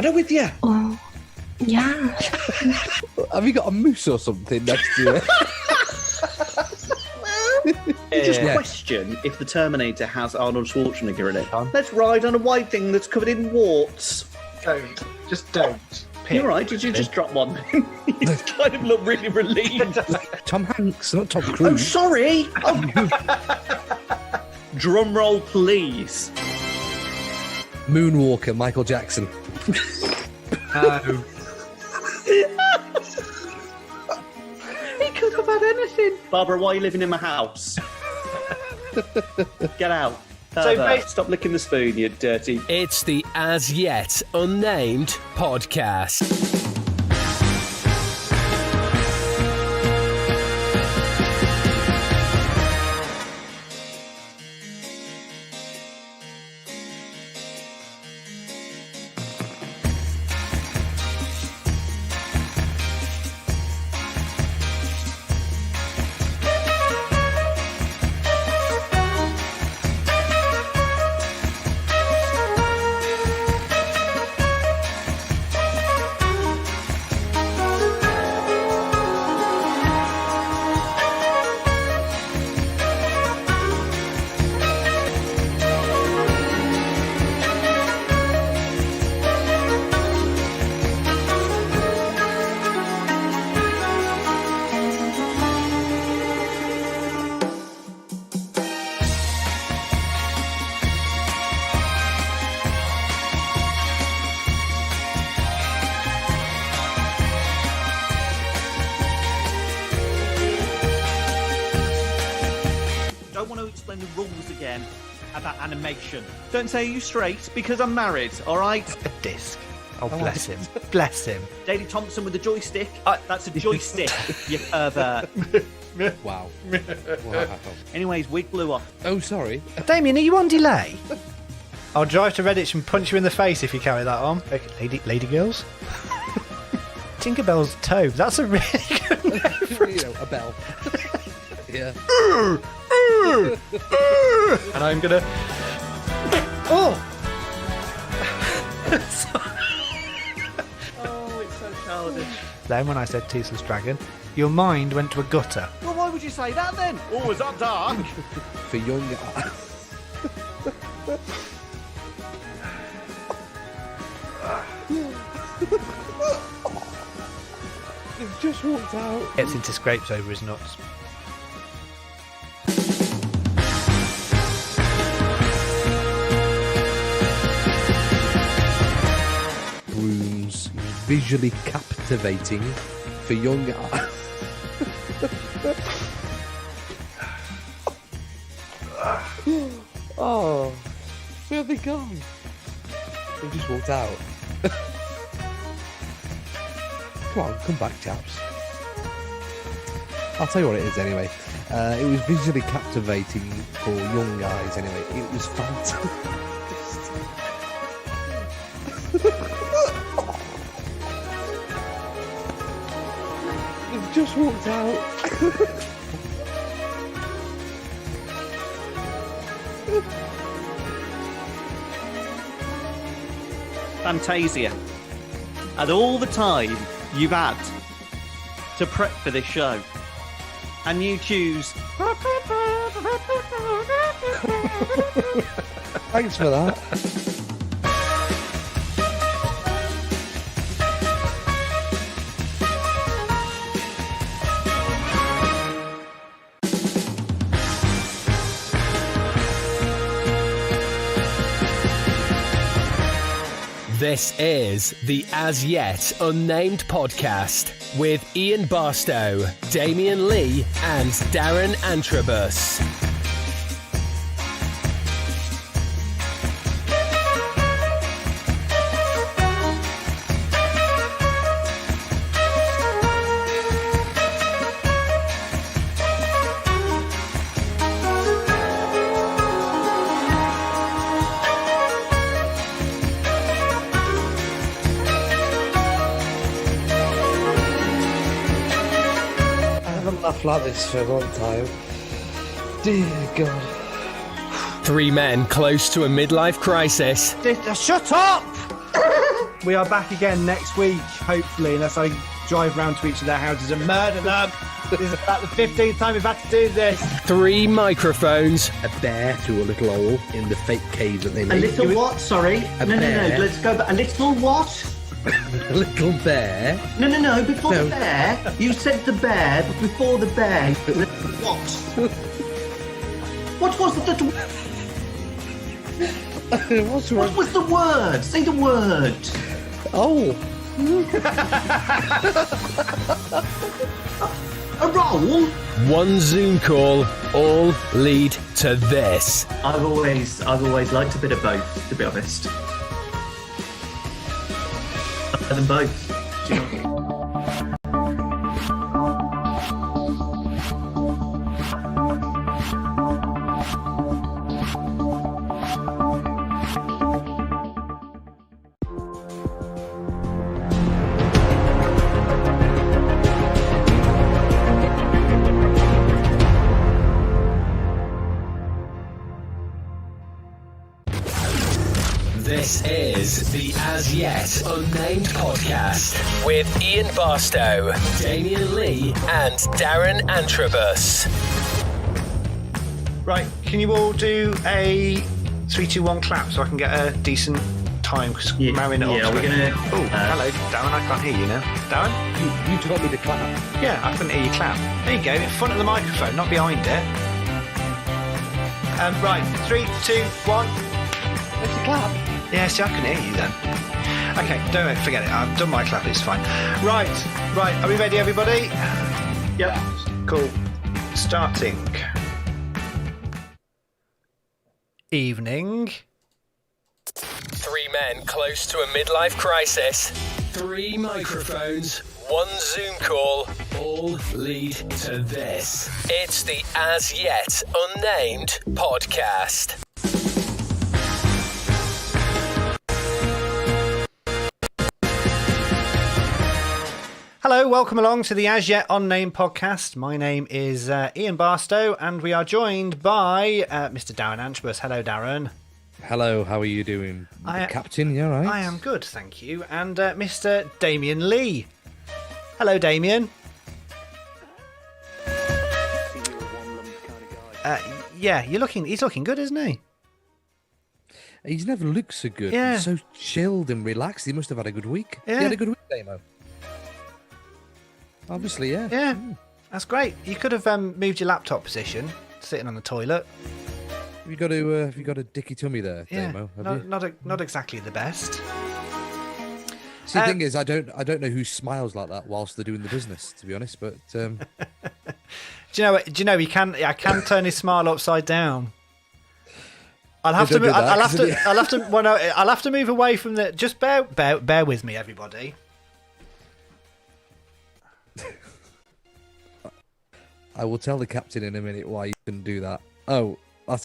Banner with you? Oh, yeah. Have you got a moose or something next to you? Just question if the Terminator has Arnold Schwarzenegger in it. Done. Let's ride on a white thing that's covered in warts. Don't. Just don't. You're right, did you just drop one? You kind of look really relieved. Tom Hanks, not Tom I'm Cruise. sorry. Oh. Drum roll, please. Moonwalker, Michael Jackson. No. He could have had anything. Barbara, why are you living in my house? Get out. Stop licking the spoon, you dirty. It's the As Yet Unnamed Podcast. Explain the rules again about animation. Don't say you straight because I'm married, all right? A disc. Oh, bless him. Bless him. Daley Thompson with a joystick. That's a joystick, you pervert. Wow. Anyways, wig blew off. Oh, sorry. Damien, are you on delay? I'll drive to Redditch and punch you in the face if you carry that on. Okay, lady girls? Tinkerbell's toe. That's a really good name for a bell. Yeah. And I'm gonna. Oh! Oh, it's so childish. Then, when I said Toothless Dragon, your mind went to a gutter. Well, why would you say that then? Oh, is that dark? For young. They've just walked out. Gets into scrapes over his nuts. Brooms, visually captivating for young. Oh, where have they gone? They just walked out. Come on, come back, chaps. I'll tell you what it is anyway. It was visually captivating for young guys anyway. It was fantastic. They've just walked out. Fantasia. And all the time you've had to prep for this show, and you choose. Thanks for that. This is the As Yet Unnamed Podcast with Ian Barstow, Damien Lee, and Darren Antrobus. Laughed like this for a long time. Dear God. Three men close to a midlife crisis. Shut up! We are back again next week, hopefully, unless I drive round to each of their houses and murder them. This is about the 15th time we've had to do this. 3 microphones. A bear through a little hole in the fake cave that they A made. little what? Sorry. No. bear. Let's go back. A little what? A little bear. No. Before No. the bear. You said the bear, but before the bear. What? What was the? What's wrong? What was the word? Say the word. Oh, A roll. 1 Zoom call. All lead to this. I've always liked a bit of both, to be honest. Better than both. Do you know? This is the As Yet Unnamed Podcast with Ian Barstow, Damien Lee, and Darren Antrobus. Right, can you all do a 3, 2, 1 clap so I can get a decent time? Yeah, Marrying it up. yeah, we're gonna. Oh, hello, Darren. I can't hear you now. Darren? you told me to clap. Yeah, I couldn't hear you clap. There you go, in front of the microphone, not behind it. Right, 3, 2, 1. Let's clap. Yeah, see, I can hear you then. Okay, don't forget it. I've done my clap. It's fine. Right. Are we ready, everybody? Yep. Cool. Starting. Evening. 3 men close to a midlife crisis. 3 microphones. 1 Zoom call. All lead to this. It's the As Yet Unnamed Podcast. Hello, welcome along to the As Yet Unnamed Podcast. My name is Ian Barstow, and we are joined by Mr. Darren Antrobus. Hello, Darren. Hello, how are you doing, Captain? You all right? I am good, thank you. And Mr. Damien Lee. Hello, Damien. Yeah, he's looking good, isn't he? He's never looked so good. Yeah. He's so chilled and relaxed. He must have had a good week. Yeah. He had a good week, Damo. Obviously, yeah. Yeah, that's great. You could have moved your laptop position, sitting on the toilet. Have you got a dicky tummy there, Yeah, Damo? Have you? not exactly the best. See, the thing is, I don't know who smiles like that whilst they're doing the business, to be honest. But Do you know? I can turn his smile upside down. I'll have to. Don't do that, I'll have 'cause to. it- I'll have to. Well, no, I'll have to move away from the. Just bear with me, everybody. I will tell the captain in a minute why you can do that. Oh, that's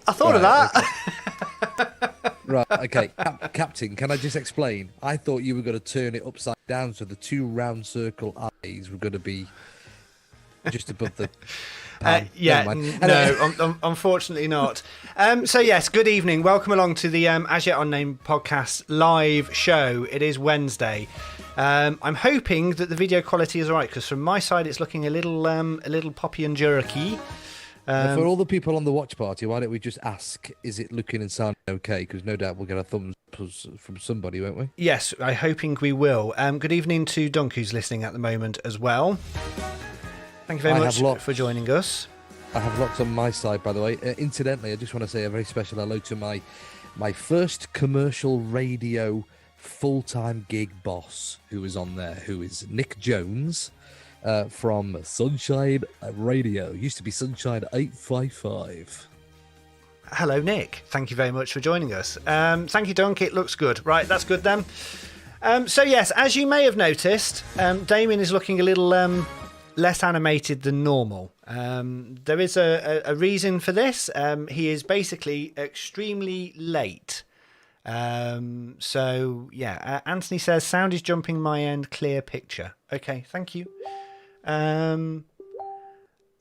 I thought of Right, that. right. Okay, Captain, can I just explain? I thought you were going to turn it upside down, so the 2 round circle eyes were going to be just above the. Yeah, Never mind. no, unfortunately not. So yes, good evening. Welcome along to the As Yet Unnamed Podcast live show. It is Wednesday. I'm hoping that the video quality is alright because from my side it's looking a little poppy and jerky. For all the people on the watch party, why don't we just ask, is it looking and sounding okay? Because no doubt we'll get a thumbs up from somebody, won't we? Yes, I'm hoping we will. Good evening to Dunk, who's listening at the moment as well. Thank you very much for joining us. I have lots on my side, by the way. Incidentally, I just want to say a very special hello to my first commercial radio full-time gig boss who is on there, who is Nick Jones from Sunshine Radio. Used to be Sunshine 855. Hello, Nick. Thank you very much for joining us. Thank you, Dunk. It looks good. Right, that's good then. So yes, as you may have noticed, Damien is looking a little less animated than normal. There is a reason for this. He is basically extremely late. So yeah, Anthony says sound is jumping my end, clear picture. Okay, thank you.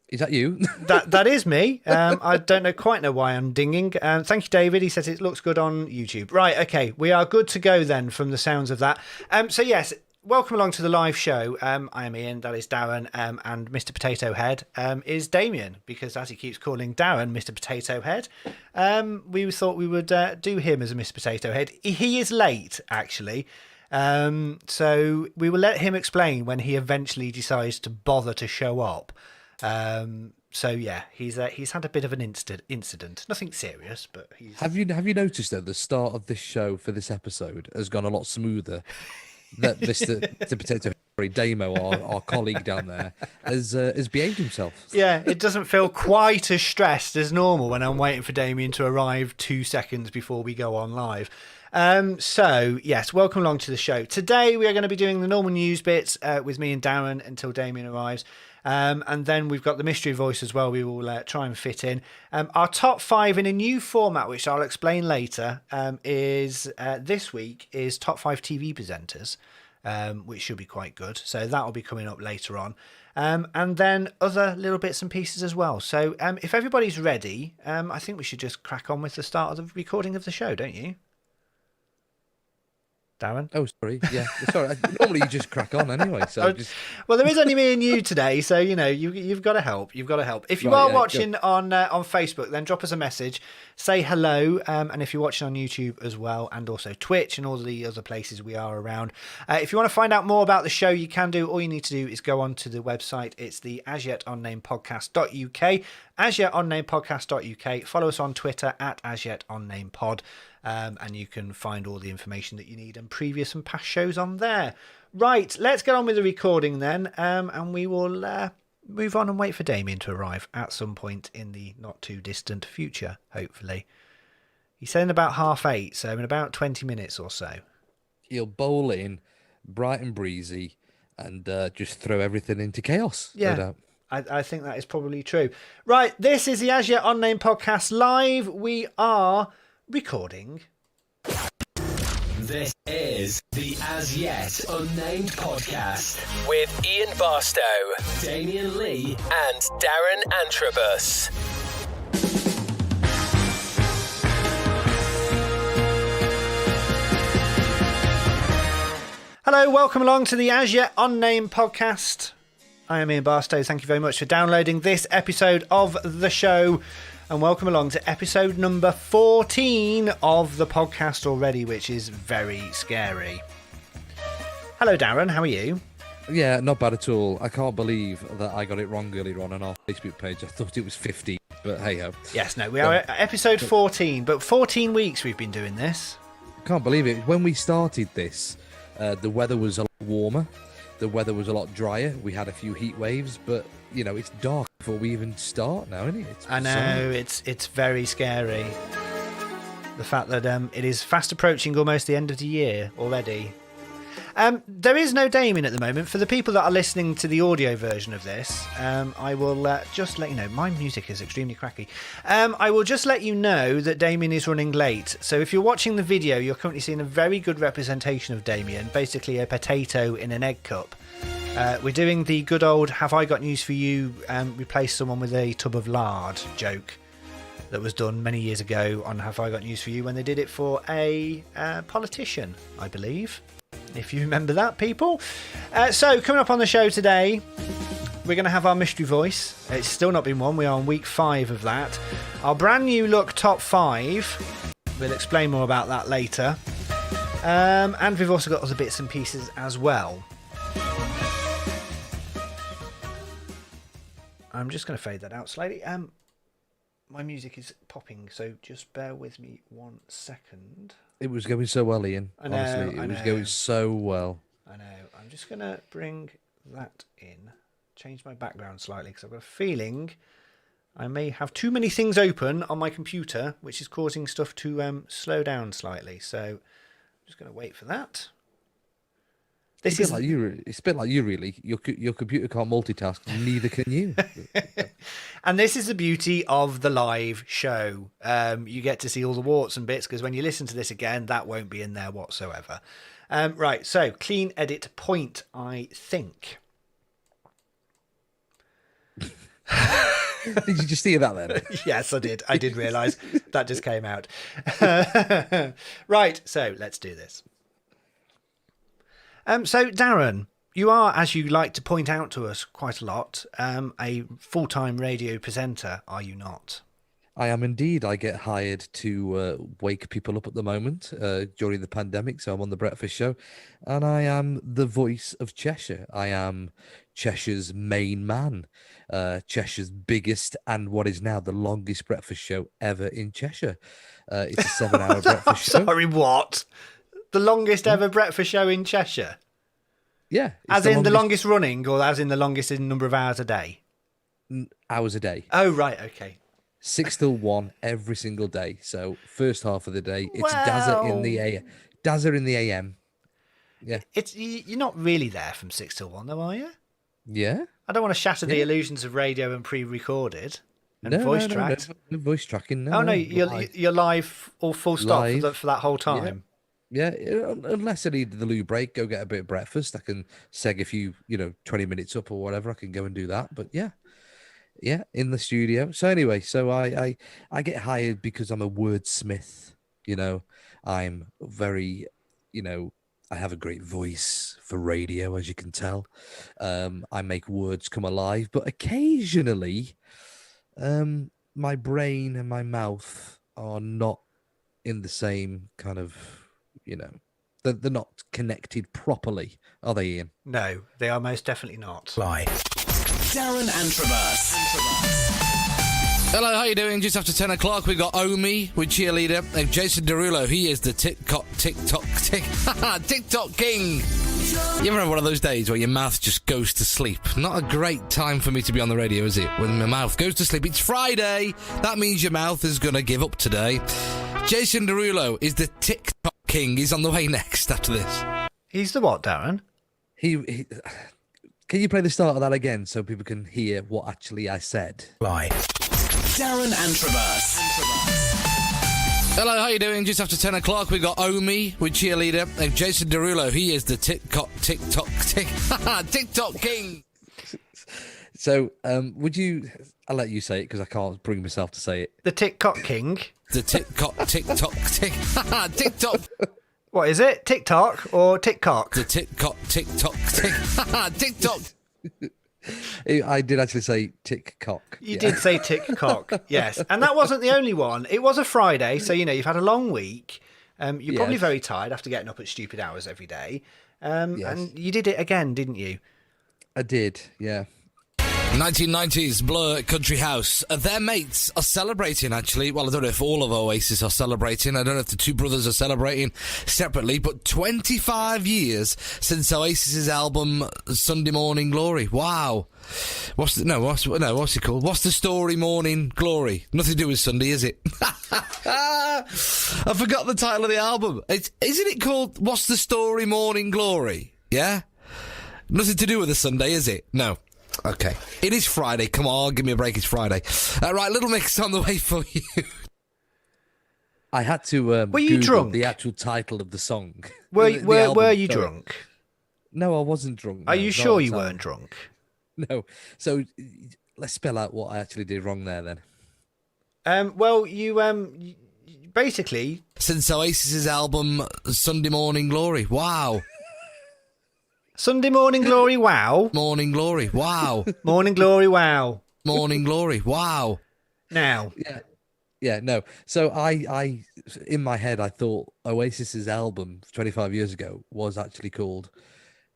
Is that you? That is me. I don't quite know why I'm dinging. Thank you, David. He says it looks good on YouTube. Right, okay. We are good to go then from the sounds of that. So yes, welcome along to the live show. I am Ian, that is Darren, and Mr. Potato Head is Damien, because as he keeps calling Darren Mr. Potato Head, we thought we would do him as a Mr. Potato Head. He is late, actually. So we will let him explain when he eventually decides to bother to show up. So yeah, he's had a bit of an incident. Nothing serious, but he's. Have you noticed though the start of this show for this episode has gone a lot smoother? That Mr. Potato Damo, our colleague down there, has behaved himself. Yeah, it doesn't feel quite as stressed as normal when I'm waiting for Damien to arrive 2 seconds before we go on live. So yes, welcome along to the show. Today we are going to be doing the normal news bits with me and Darren until Damien arrives. And then we've got the mystery voice as well. We will try and fit in. Our top 5 in a new format, which I'll explain later, is this week is top 5 TV presenters, which should be quite good. So that will be coming up later on. And then other little bits and pieces as well. So if everybody's ready, I think we should just crack on with the start of the recording of the show, don't you? Darren? Oh, sorry. Yeah, sorry. Normally you just crack on anyway. So well, there is only me and you today, so you know you've got to help. You've got to help. If you are watching on Facebook, then drop us a message, say hello, and if you're watching on YouTube as well, and also Twitch and all the other places we are around. If you want to find out more about the show, you can do. All you need to do is go onto the website. It's the As Yet Unnamed Podcast.uk. As Yet Unnamed Podcast.uk. Follow us on Twitter at As Yet Unnamed Pod. And you can find all the information that you need and previous and past shows on there. Right, let's get on with the recording then, and we will move on and wait for Damien to arrive at some point in the not too distant future, hopefully. He's saying about 8:30, so in about 20 minutes or so. He'll bowl in, bright and breezy, and just throw everything into chaos. Yeah. No doubt. I think that is probably true. Right, this is the As Yet Unnamed Podcast live. We are recording. This is the As Yet Unnamed Podcast with Ian Barstow, Damien Lee, and Darren Antrobus. Hello, welcome along to the As Yet Unnamed Podcast. I am Ian Barstow. Thank you very much for downloading this episode of the show. And welcome along to episode number 14 of the podcast already, which is very scary. Hello, Darren. How are you? Yeah, not bad at all. I can't believe that I got it wrong earlier on our Facebook page. I thought it was 50, but hey-ho. Yes, no, we are at episode 14, but 14 weeks we've been doing this. I can't believe it. When we started this, the weather was a lot warmer. The weather was a lot drier. We had a few heat waves, but, you know, it's dark before we even start now, isn't it? I know, it's very scary. The fact that it is fast approaching almost the end of the year already. There is no Damien at the moment. For the people that are listening to the audio version of this, I will just let you know, my music is extremely cracky. I will just let you know that Damien is running late. So if you're watching the video, you're currently seeing a very good representation of Damien, basically a potato in an egg cup. We're doing the good old "Have I got news for you?" Replace someone with a tub of lard joke that was done many years ago on "Have I Got News for You?" when they did it for a politician, I believe. If you remember that, people. So coming up on the show today, we're going to have our mystery voice. It's still not been one. We are on week 5 of that. Our brand new look top 5. We'll explain more about that later. And we've also got other bits and pieces as well. I'm just going to fade that out slightly. My music is popping, so just bear with me 1 second. It was going so well, Ian. I know, honestly, it was going so well. I know. I'm just going to bring that in. Change my background slightly because I've got a feeling I may have too many things open on my computer, which is causing stuff to slow down slightly. So I'm just going to wait for that. It's a bit like you, really. Your computer can't multitask, neither can you. And this is the beauty of the live show. You get to see all the warts and bits, because when you listen to this again, that won't be in there whatsoever. Right, so clean edit point, I think. Did you just hear that then? Yes, I did. I did realise that just came out. Right, so let's do this. So, Darren, you are, as you like to point out to us quite a lot, a full-time radio presenter, are you not? I am indeed. I get hired to wake people up at the moment during the pandemic. So I'm on the breakfast show, and I am the voice of Cheshire. I am Cheshire's main man, Cheshire's biggest and what is now the longest breakfast show ever in Cheshire. It's a 7-hour breakfast show. Sorry, what? The longest ever breakfast show in Cheshire? Yeah. As in the longest running, or as in the longest in number of hours a day? Hours a day. Oh, right, okay. 6 till 1 every single day. So first half of the day, it's Wow. Dazza in the AM. Yeah. You're not really there from 6 till 1, though, are you? Yeah. I don't want to shatter the illusions of radio and pre-recorded and voice tracked. No voice tracking. No, Oh no, you're live or full stop for that whole time. Yeah, unless I need the loo break, go get a bit of breakfast. I can seg a few, 20 minutes up or whatever. I can go and do that. But yeah, in the studio. So anyway, so I get hired because I'm a wordsmith. I'm very, I have a great voice for radio, as you can tell. I make words come alive, but occasionally, my brain and my mouth are not in the same kind of, they're not connected properly, are they, Ian? No, they are most definitely not. Fly. Darren and Traverse. Hello, how you doing? Just after 10 o'clock, we've got Omi with cheerleader. And Jason Derulo, he is the TikTok king. You ever have one of those days where your mouth just goes to sleep? Not a great time for me to be on the radio, is it? When my mouth goes to sleep. It's Friday. That means your mouth is going to give up today. Jason Derulo is the TikTok king. He's on the way next after this. He's the what, Darren? He can you play the start of that again so people can hear what actually I said? Fly. Darren and Traverse. Hello, how you doing? Just after 10 o'clock, we've got Omi with cheerleader. And Jason Derulo, he is the TikTok king. So, I'll let you say it because I can't bring myself to say it. The TikTok king? The TikTok. What is it? TikTok or TikTok? The TikTok. I did actually say tick-cock. You did say TikTok, yes. And that wasn't the only one. It was a Friday, so, you've had a long week. You're probably very tired after getting up at stupid hours every day. Yes. And you did it again, didn't you? I did, yeah. 1990s Blur Country House. Their mates are celebrating, actually. Well, I don't know if all of Oasis are celebrating. I don't know if the two brothers are celebrating separately, but 25 years since Oasis's album Sunday Morning Glory. Wow. What's it called? What's the Story Morning Glory? Nothing to do with Sunday, is it? I forgot the title of the album. Isn't it called What's the Story Morning Glory? Yeah? Nothing to do with the Sunday, is it? No. Okay. It is Friday. Come on, give me a break. It's Friday. Right, Little Mix on the way for you. I had to were you Google drunk? The actual title of the song. Were The album, you sorry. drunk? No, I wasn't drunk. Are no, you not sure at you the time. weren't drunk? No. So let's spell out what I actually did wrong there then. Well, you basically... Since Oasis's album Sunday Morning Glory. Wow. Sunday Morning Glory, wow. Morning Glory. Wow. Morning Glory, wow. Morning Glory. Wow. Now. Yeah, no. So I in my head, I thought Oasis's album 25 years ago was actually called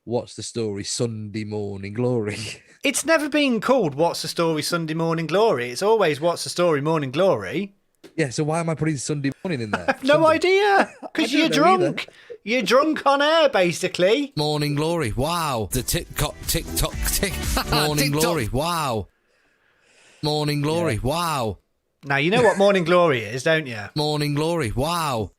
What's the Story Sunday Morning Glory. It's never been called What's the Story Sunday Morning Glory. It's always What's the Story Morning Glory. Yeah, so why am I putting Sunday morning in there? I've no idea. Because you're drunk. You're drunk on air, basically. Morning Glory. Wow. The TikTok. Morning Glory. Wow. Morning Glory. Wow. Now, you know what Morning Glory is, don't you? Morning Glory. Wow.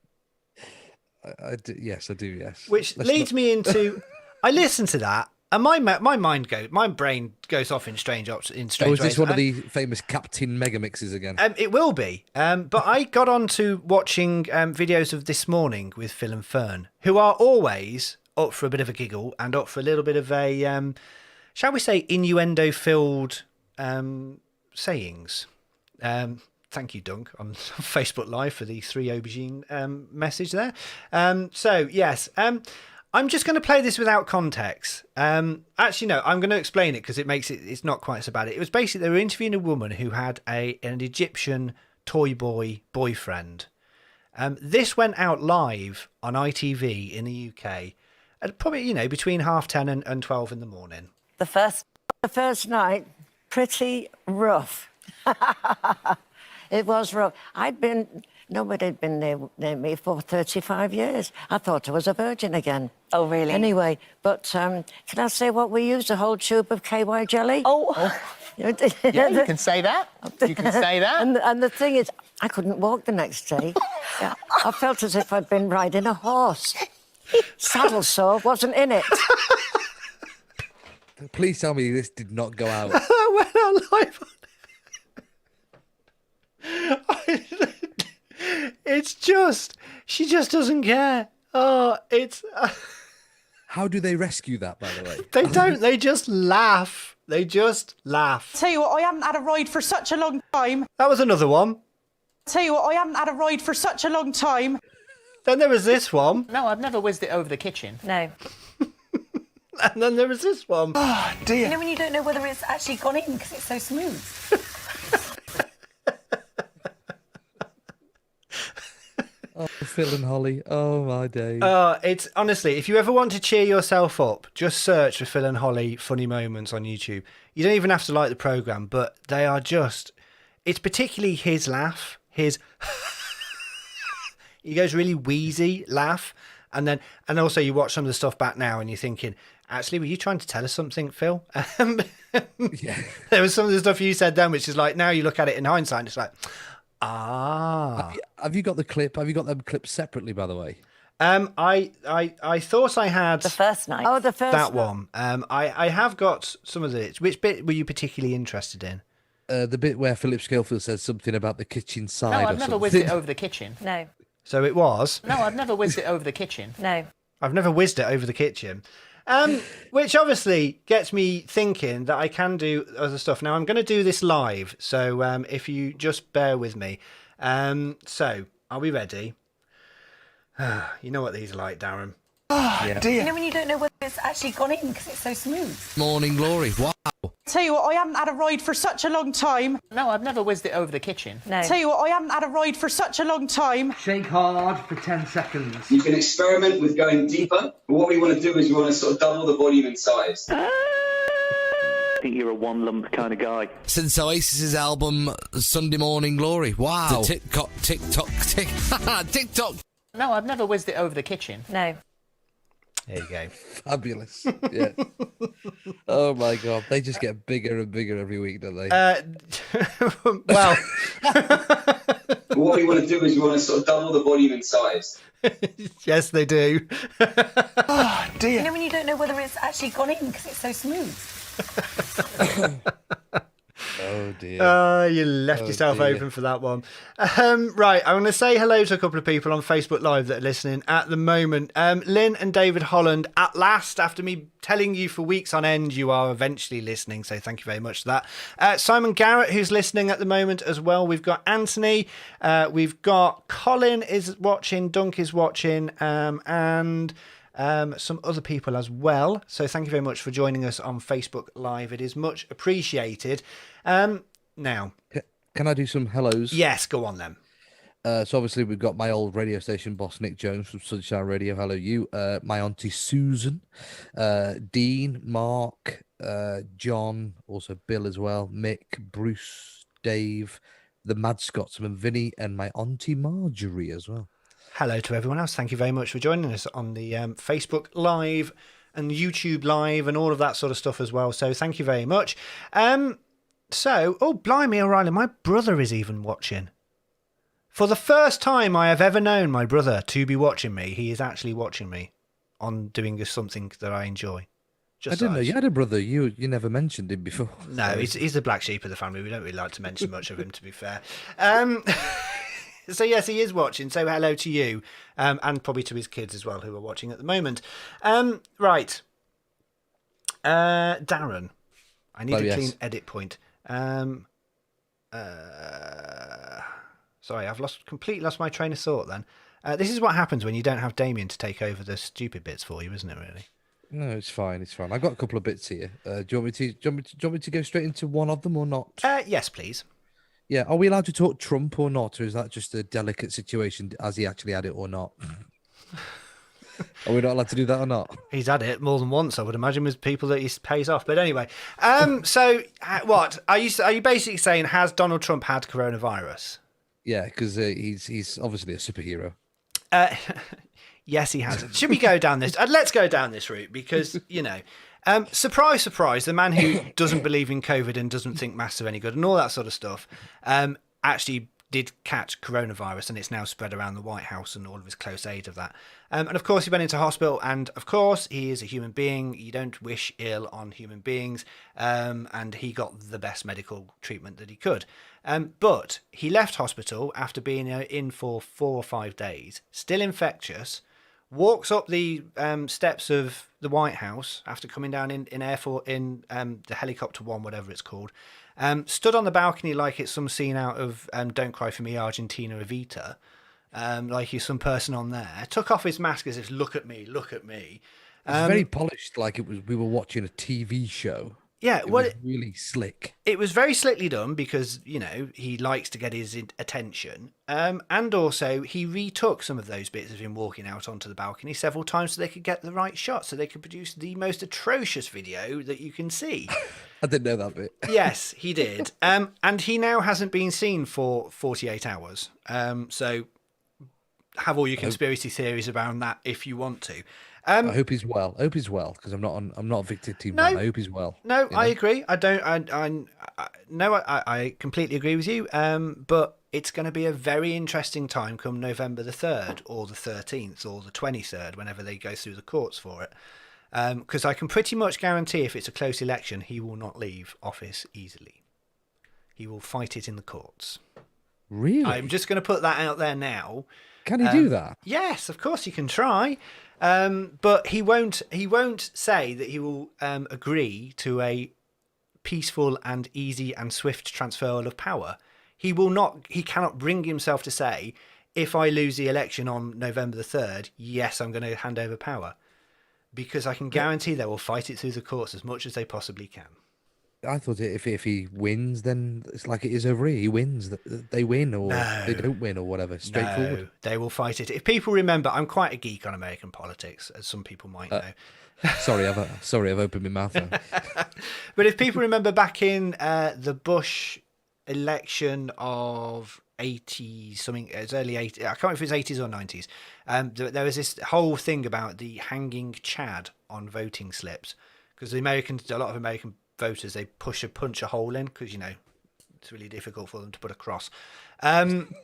Yes, I do, yes. Which leads me into... I listen to that, and my brain goes off in strange Oh, ways. is this one of the famous Captain Mega Mixes again? It will be. But I got on to watching videos of This Morning with Phil and Fern, who are always up for a bit of a giggle and up for a little bit of a, shall we say, innuendo-filled sayings. Thank you, Dunk, on Facebook Live for the 3 aubergine message there. So, yes, I'm just going to play this without context. Actually, no, I'm going to explain it because it's not quite so bad. It was basically, they were interviewing a woman who had an Egyptian toy boy boyfriend. This went out live on ITV in the UK at probably, between 10:30 and 12 in the morning. The first night, pretty rough. It was rough. Nobody had been near me for 35 years. I thought I was a virgin again. Oh, really? Anyway, but can I say what we used? A whole tube of KY jelly? Oh. Yeah, you can say that. You can say that. And the thing is, I couldn't walk the next day. Yeah, I felt as if I'd been riding a horse. Saddle sore wasn't in it. Please tell me this did not go out. I went out live. It's just, she just doesn't care. Oh, it's... How do they rescue that, by the way? They don't. They just laugh. They just laugh. Tell you what, I haven't had a ride for such a long time. That was another one. Tell you what, I haven't had a ride for such a long time. Then there was this one. No, I've never whizzed it over the kitchen. No. And then there was this one. Oh, dear. You know when you don't know whether it's actually gone in because it's so smooth? Oh, Phil and Holly. Oh, my days. It's honestly, if you ever want to cheer yourself up, just search for Phil and Holly funny moments on YouTube. You don't even have to like the programme, but they are just... It's particularly his laugh. His... He goes really wheezy laugh. And also you watch some of the stuff back now and you're thinking, actually, were you trying to tell us something, Phil? Yeah. There was some of the stuff you said then, which is like, now you look at it in hindsight and it's like, ah. Have you got the clip? Have you got them clips separately, by the way? I thought I had The first night. Oh, the first that one. I have got some of it. Which bit were you particularly interested in? The bit where Philip Schofield says something about the kitchen side No, or I've never something. whizzed it over the kitchen. No. So it was. No, I've never whizzed it over the kitchen. No. I've never whizzed it over the kitchen. Which obviously gets me thinking that I can do other stuff. Now, I'm going to do this live, so if you just bear with me. So, are we ready? You know what these are like, Darren. Oh, Yeah. dear. You know when you don't know whether it's actually gone in because it's so smooth? Morning glory. Wow. Tell you what, I haven't had a ride for such a long time. No, I've never whizzed it over the kitchen. No. Tell you what, I haven't had a ride for such a long time. Shake hard for 10 seconds. You can experiment with going deeper, but what we want to do is we want to sort of double the volume and size. I think you're a one lump kind of guy. Since Oasis's album Sunday Morning Glory. Wow. The tick-tock, tick-tock. No, I've never whizzed it over the kitchen. No. There you go. Fabulous. Yeah. Oh, my God. They just get bigger and bigger every week, don't they? Well, But what we want to do is we want to sort of double the volume and size. yes, they do. Oh, dear. You know when you don't know whether it's actually gone in because it's so smooth? Oh, dear. You left yourself dear. open for that one. Right, I want to say hello to a couple of people on Facebook Live that are listening at the moment. Lynn and David Holland, at last, after me telling you for weeks on end, you are eventually listening, so thank you very much for that. Simon Garrett, who's listening at the moment as well. We've got Anthony, we've got Colin is watching, Dunk is watching, and... some other people as well. So thank you very much for joining us on Facebook Live. It is much appreciated. Now, Can I do some hellos? yes, go on then. So obviously we've got my old radio station boss, Nick Jones from Sunshine Radio. Hello, you. My auntie Susan, Dean, Mark, John, also Bill as well, Mick, Bruce, Dave, the Mad Scotsman, Vinny, and my auntie Marjorie as well. Hello to everyone else. Thank you very much for joining us on the Facebook Live and YouTube Live and all of that sort of stuff as well. So thank you very much. Oh, blimey, O'Reilly, my brother is even watching. For the first time I have ever known my brother to be watching me, he is actually watching me on doing something that I enjoy. I didn't know you had a brother. You never mentioned him before. No, he's the black sheep of the family. We don't really like to mention much of him, to be fair. So yes, he is watching. So hello to you, and probably to his kids as well, who are watching at the moment. Right, Darren, I need a clean edit point. Sorry, I've completely lost my train of thought then. This is what happens when you don't have Damien to take over the stupid bits for you, isn't it, really? No, it's fine. It's fine. I've got a couple of bits here. Do you want me to go straight into one of them or not? Yes, please. Yeah. Are we allowed to talk Trump or not? Or is that just a delicate situation? Has he actually had it or not? Are we not allowed to do that or not? He's had it more than once, I would imagine, with people that he pays off. But anyway, so what? Are you basically saying, has Donald Trump had coronavirus? Yeah, because he's obviously a superhero. Yes, he has. Should we go down this? Let's go down this route because, surprise, surprise, the man who doesn't believe in COVID and doesn't think masks are any good and all that sort of stuff actually did catch coronavirus, and it's now spread around the White House and all of his close aides of that. And of course, he went into hospital, and of course, he is a human being. You don't wish ill on human beings, and he got the best medical treatment that he could. But he left hospital after being in for 4 or 5 days, still infectious, walks up the steps of the White House after coming down in the helicopter one, whatever it's called, stood on the balcony like it's some scene out of Don't Cry For Me, Argentina Evita, like he's some person on there, took off his mask as if, look at me. It's very polished, like we were watching a TV show. Yeah, it was really slick. It was very slickly done because, he likes to get his attention. And also, he retook some of those bits of him walking out onto the balcony several times so they could get the right shot, so they could produce the most atrocious video that you can see. I didn't know that bit. Yes, he did. And he now hasn't been seen for 48 hours. So have all your conspiracy theories around that if you want to. I hope he's well. I hope he's well because I'm not a victim man. I hope he's well. No, I agree. I completely agree with you. But it's going to be a very interesting time come November the 3rd or the 13th or the 23rd, whenever they go through the courts for it. Because I can pretty much guarantee if it's a close election, he will not leave office easily. He will fight it in the courts. Really? I'm just going to put that out there now. Can he do that? Yes, of course he can try. But he won't say that he will agree to a peaceful and easy and swift transfer of power. He cannot bring himself to say, if I lose the election on November the 3rd, yes, I'm going to hand over power. Because I can guarantee they will fight it through the courts as much as they possibly can. I thought if he wins, then it's like it is over here. He wins, they win, or they don't win, or whatever. Straightforward. No, they will fight it. If people remember, I'm quite a geek on American politics, as some people might know. Sorry, I've opened my mouth now. But if people remember back in the Bush election of 80 something, it's early 80s. I can't remember if it's 80s or 90s. There was this whole thing about the hanging Chad on voting slips because a lot of American voters, they punch a hole in because it's really difficult for them to put a cross.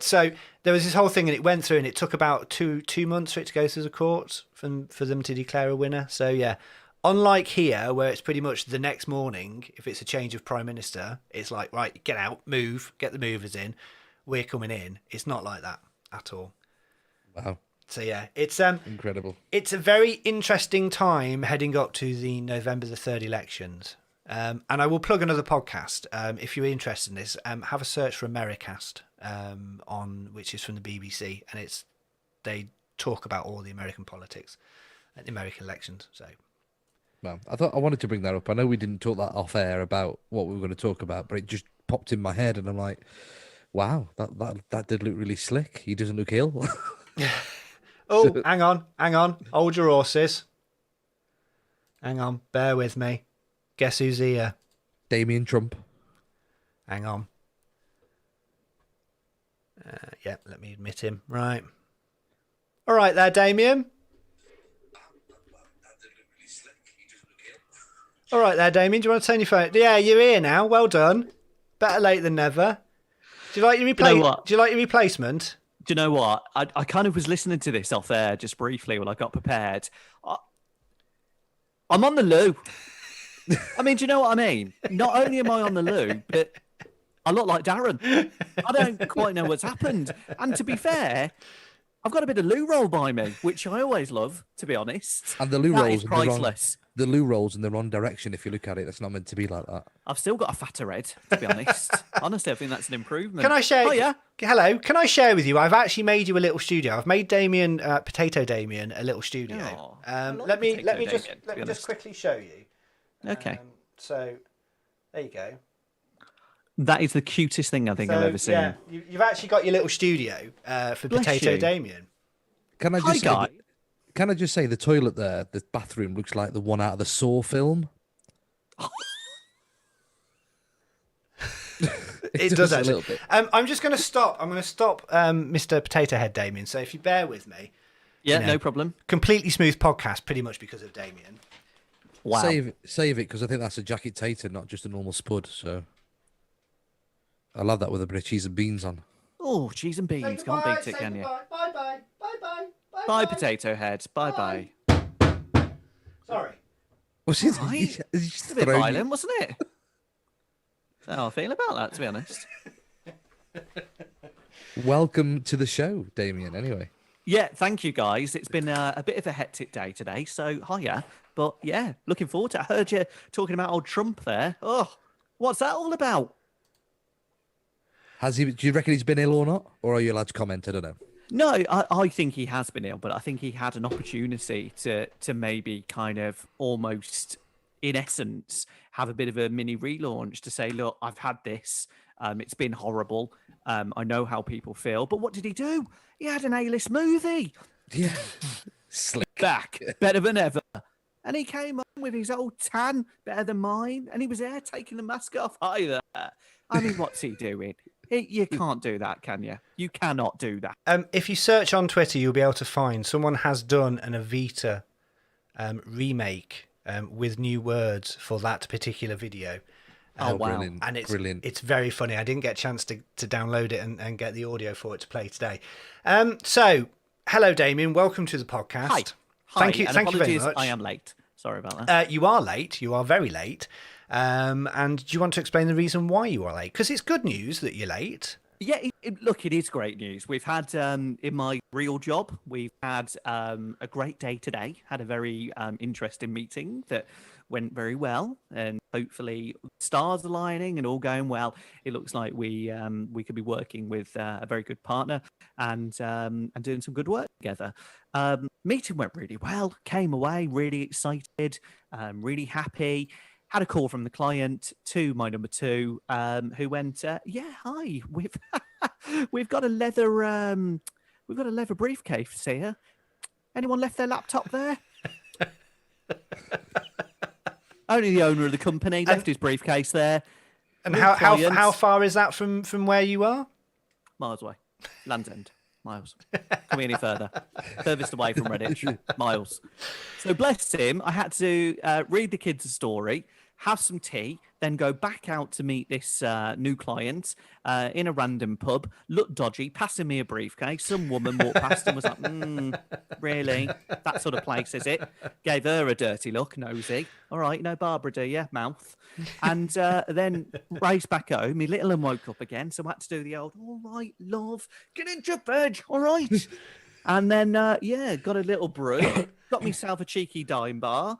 So there was this whole thing, and it went through, and it took about two months for it to go through the courts for them to declare a winner. So yeah, unlike here where it's pretty much the next morning, if it's a change of prime minister, it's like, right, get out, move, get the movers in, we're coming in. It's not like that at all. Wow. So yeah, it's incredible. It's a very interesting time heading up to the November the 3rd elections. And I will plug another podcast. If you're interested in this, have a search for Americast, which is from the BBC, and they talk about all the American politics and the American elections. So, well, I wanted to bring that up. I know we didn't talk that off air about what we were going to talk about, but it just popped in my head, and I'm like, wow, that did look really slick. He doesn't look ill. Oh, hang on, hold your horses. Hang on, bear with me. Guess who's here? Damien Trump. Hang on. Yeah, let me admit him. Right. All right there, Damien. All right there, Damien. Do you want to turn your phone? Yeah, you're here now. Well done. Better late than never. Do you like your Do you like your replacement? Do you know what? I kind of was listening to this off air just briefly when I got prepared. I'm on the loo. I mean, do you know what I mean? Not only am I on the loo, but I look like Darren. I don't quite know what's happened. And to be fair, I've got a bit of loo roll by me, which I always love, to be honest. And the loo That rolls is priceless. The loo rolls in the wrong direction. If you look at it, that's not meant to be like that. I've still got a fatter head, to be honest. Honestly, I think that's an improvement. Can I share? Oh, yeah. Hello. Can I share with you? I've actually made you a little studio. I've made Damien, Potato Damien, a little studio. Oh, let me Potato just Damien, let to me be just quickly show you. Okay. So there you go. That is the cutest thing I think I've ever seen. Yeah, you've actually got your little studio for Bless Potato you. Damien. Can I Hi, just guy. Can I just say the toilet there, the bathroom looks like the one out of the Saw film. It does a actually. little bit. I'm just going to stop. I'm going to stop Mr. Potato Head Damien. So if you bear with me. Yeah, no problem. Completely smooth podcast, pretty much because of Damien. Wow. Save it, because I think that's a jacket tater, not just a normal spud. So I love that with a bit of cheese and beans on. Oh, cheese and beans. Can't beat it, can you? Bye bye. Bye bye. Bye, Potato Head. Bye. Sorry. Was it? Right. It's a bit violent, wasn't it? That's how I feel about that, to be honest. Welcome to the show, Damien. Anyway. Yeah, thank you, guys. It's been a bit of a hectic day today, so hiya. But yeah, looking forward to it. I heard you talking about old Trump there. Oh, what's that all about? Has he? Do you reckon he's been ill or not? Or are you allowed to comment? I don't know. No, I think he has been ill, but I think he had an opportunity to maybe kind of almost, in essence, have a bit of a mini relaunch to say, look, I've had this. It's been horrible. I know how people feel. But what did he do? He had an A-list movie. Yeah. Slick. Back, better than ever. And he came on with his old tan, better than mine. And he was there taking the mask off either. I mean, what's he doing? You can't do that, can you? You cannot do that. If you search on Twitter, you'll be able to find someone has done an Evita remake with new words for that particular video. Oh, wow. Brilliant. And it's Brilliant. It's very funny. I didn't get a chance to download it and get the audio for it to play today. So, hello, Damien. Welcome to the podcast. Hi. Thank you. And Thank you very apologies, much. I am late. Sorry about that. You are late. You are very late. And do you want to explain the reason why you are late? Because it's good news that you're late. Yeah, look, it is great news. We've had, in my real job, we've had a great day today. Had a very interesting meeting that went very well, and hopefully stars aligning and all going well. It looks like we could be working with a very good partner and doing some good work together. Meeting went really well. Came away really excited, really happy. Had a call from the client to my number two, who went, "Yeah, hi, we've got a leather briefcase here. Anyone left their laptop there?" Only the owner of the company left his briefcase there. And how far is that from where you are? Miles away, Land's End. Miles. Can't be any further. Furthest away from Redditch. Miles. So bless him, I had to read the kids a story, have some tea, then go back out to meet this new client in a random pub, looked dodgy, passing me a briefcase. Some woman walked past and was like, really? That sort of place, is it? Gave her a dirty look, nosy. All right, Barbara, do you? Mouth. And then raced back home. My little one woke up again, so I had to do the old, all right, love, get into bed, all right? And then, got a little brew, got myself a cheeky dime bar,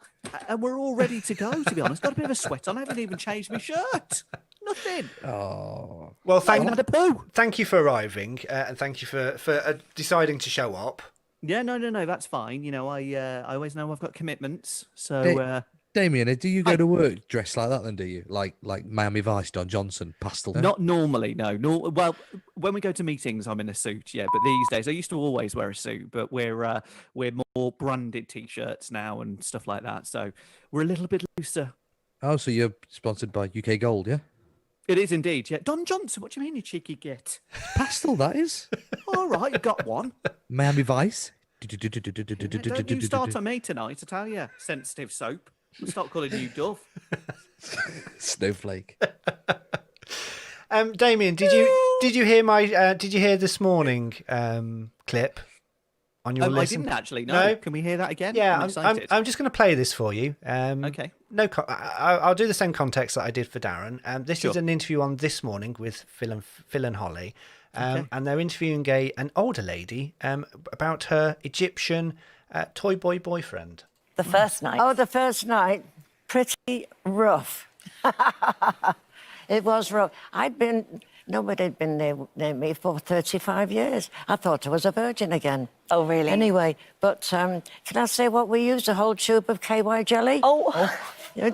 and we're all ready to go, to be honest. Got a bit of a sweat on. I haven't even changed my shirt. Nothing. Oh. Well, had a poo. thank you for arriving, and thank you for deciding to show up. Yeah, no, that's fine. I always know I've got commitments. So, Damien, do you go to work dressed like that then, do you? Like Miami Vice, Don Johnson, pastel? Not normally, no. Well, when we go to meetings, I'm in a suit, yeah. But these days, I used to always wear a suit, but we're more branded T-shirts now and stuff like that. So we're a little bit looser. Oh, so you're sponsored by UK Gold, yeah? It is indeed, yeah. Don Johnson, what do you mean, you cheeky git? Pastel, that is. All right, you got one. Miami Vice. Don't you start on me tonight, I tell you. Sensitive soap. We'll start calling you Dove. Snowflake. Damien, did you hear this morning clip on your listen? I didn't actually. No. Can we hear that again? Yeah, I'm excited. I'm just going to play this for you. Okay. I'll do the same context that I did for Darren. This Sure. is an interview on This Morning with Phil and Holly. and they're interviewing an older lady about her Egyptian toy boy boyfriend. The first night. Oh, the first night, pretty rough. It was rough. Nobody had been near me for 35 years. I thought I was a virgin again. Oh, really? Anyway, but can I say what we used? A whole tube of KY jelly? Oh. Yeah,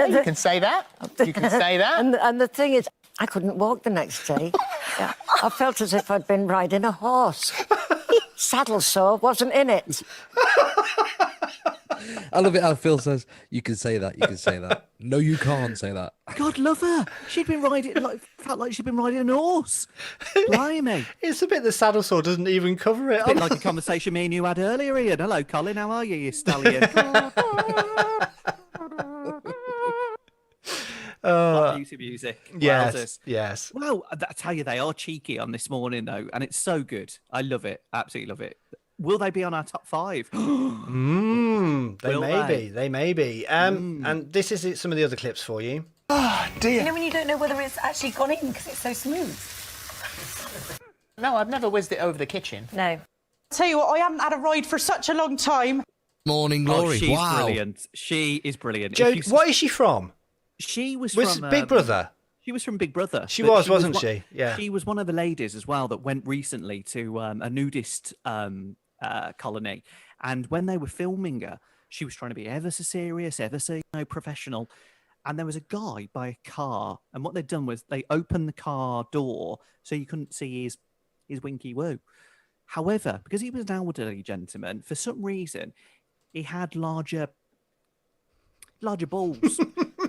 you can say that. You can say that. And the thing is, I couldn't walk the next day. Yeah, I felt as if I'd been riding a horse. Saddle sore wasn't in it. I love it how Phil says, you can say that, you can say that. No, you can't say that. God love her. She'd been riding, felt like she'd been riding an horse. Blimey. It's a bit the saddle sore doesn't even cover it. A bit like a conversation me and you had earlier, Ian. Hello, Colin. How are you, you stallion? Music. Yes, Wowzers. yes. Well, I tell you, they are cheeky on this morning, though, and it's so good. I love it. Absolutely love it. Will they be on our top 5? They may be. And this is some of the other clips for you. Oh, dear. You know when you don't know whether it's actually gone in because it's so smooth? No, I've never whizzed it over the kitchen. No. Tell you what, I haven't had a ride for such a long time. Morning Glory. Oh, she's wow. brilliant. She is brilliant. Joe, what is she from? She was from... Big Brother? She was from Big Brother. She was, wasn't she? Yeah. She was one of the ladies as well that went recently to a nudist colony. And when they were filming her, she was trying to be ever so serious, ever so professional. And there was a guy by a car. And what they'd done was they opened the car door so you couldn't see his winky woo. However, because he was an elderly gentleman, for some reason, he had larger balls.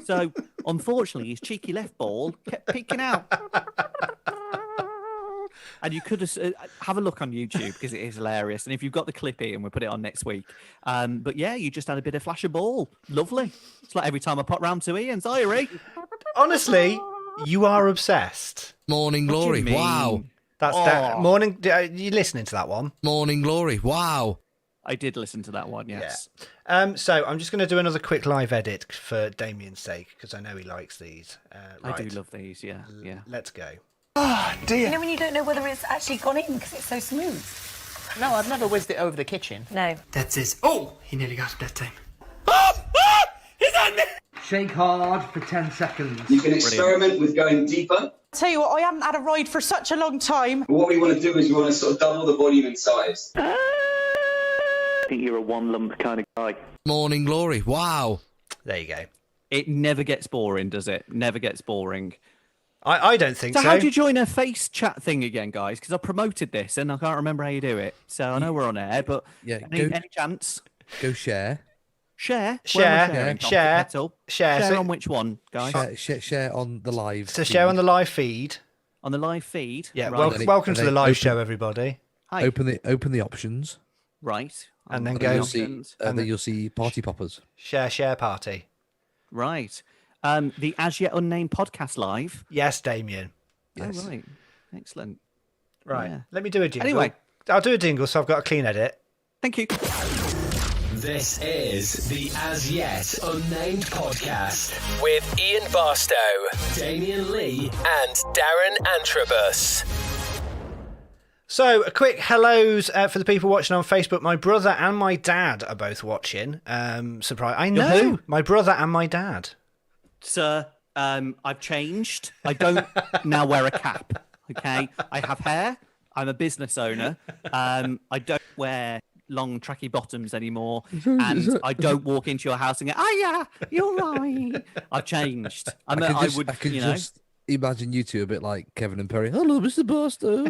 So, unfortunately, his cheeky left ball kept peeking out. And you could have a look on YouTube because it is hilarious. And if you've got the clip here, and we'll put it on next week. But yeah, you just had a bit of flash of ball. Lovely. It's like every time I pop round to Ian's diary. Honestly, you are obsessed. Morning Glory. Wow. That's that morning. You listening to that one? Morning Glory. Wow. I did listen to that one, yes. Yeah. So I'm just going to do another quick live edit for Damien's sake because I know he likes these. Right. I do love these, yeah. Let's go. Oh, dear. You know when you don't know whether it's actually gone in because it's so smooth? No, I've never whizzed it over the kitchen. No. That's it. Oh, he nearly got it that time. He's on me! Shake hard for 10 seconds. You can experiment with going deeper. Tell you what, I haven't had a ride for such a long time. What we want to do is we want to sort of double the volume and size. I think you're a one lump kind of guy. Morning Glory. Wow. There you go. It never gets boring, does it? Never gets boring. I don't think so. So how do you join a face chat thing again, guys? Because I promoted this and I can't remember how you do it. So I know we're on air, but any chance? Go share. Share. Share. Share on which one, guys? Share on the live. So share on the live feed. On the live feed. Yeah. Right. Welcome to the live show, everybody. Hi. Open the options. Right. And then go. Then you'll see party poppers. Share party. Right. The As Yet Unnamed Podcast live. Yes, Damien. Yes. Oh, right. Excellent. Right. Yeah. Let me do a jingle. Anyway. I'll do a jingle so I've got a clean edit. Thank you. This is the As Yet Unnamed Podcast with Ian Barstow, Damien Lee, and Darren Antrobus. So, a quick hellos for the people watching on Facebook. My brother and my dad are both watching. Surprise! I know who? my brother and my dad. Sir, I've changed. I don't now wear a cap. Okay, I have hair. I'm a business owner. I don't wear long tracky bottoms anymore, and I don't walk into your house and go, "Oh yeah, you're right." I've changed. I can just imagine you two a bit like Kevin and Perry. Hello, Mr. Barstow.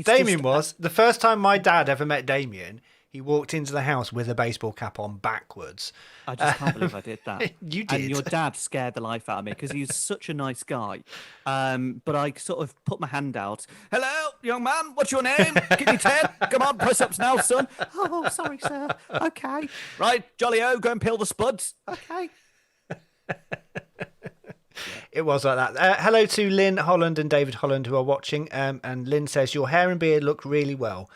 Damien was the first time my dad ever met Damien. He walked into the house with a baseball cap on backwards. I just can't believe I did that. You did. And your dad scared the life out of me because he's such a nice guy. But I sort of put my hand out. Hello, young man. What's your name? Give me 10. Come on, press ups now, son. Oh, sorry, sir. Okay. Right, Jolly-O, go and peel the spuds. Okay. It was like that. Hello to Lynn Holland and David Holland who are watching. And Lynn says, your hair and beard look really well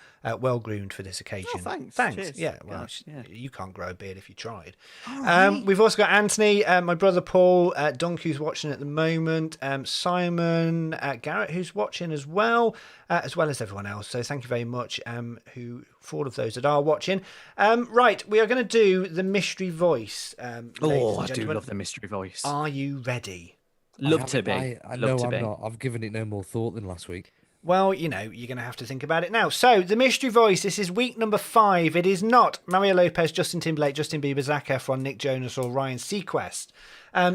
groomed for this occasion. Oh, thanks. Thanks. Cheers. Yeah, well, Gosh, yeah. you can't grow a beard if you tried. right. We've also got Anthony, my brother Paul, Dunk who's watching at the moment, Simon, Garrett who's watching as well as everyone else. So thank you very much for all of those that are watching. Right, we are going to do the mystery voice. I ladies and do gentlemen. love the mystery voice. Are you ready? Love to be. I Love know to I'm be. not. I've given it no more thought than last week. Well, you're going to have to think about it now. So, the mystery voice, this is week number 5. It is not Mario Lopez, Justin Timberlake, Justin Bieber, Zac Efron, Nick Jonas or Ryan Seacrest.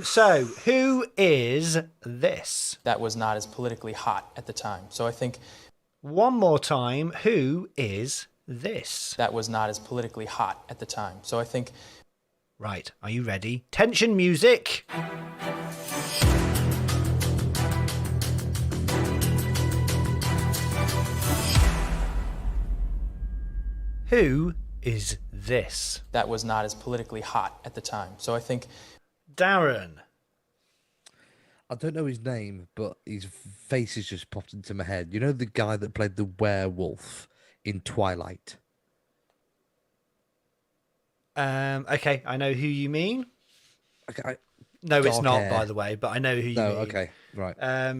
So, who is this? That was not as politically hot at the time. So I think... One more time, who is this? That was not as politically hot at the time. So I think... Right, are you ready? Tension music! Who is this? That was not as politically hot at the time. So I think... Darren. I don't know his name, but his face has just popped into my head. You know the guy that played the werewolf in Twilight? Okay, I know who you mean. Okay, no, it's dark not, hair. by the way, but I know who you mean. Okay, right.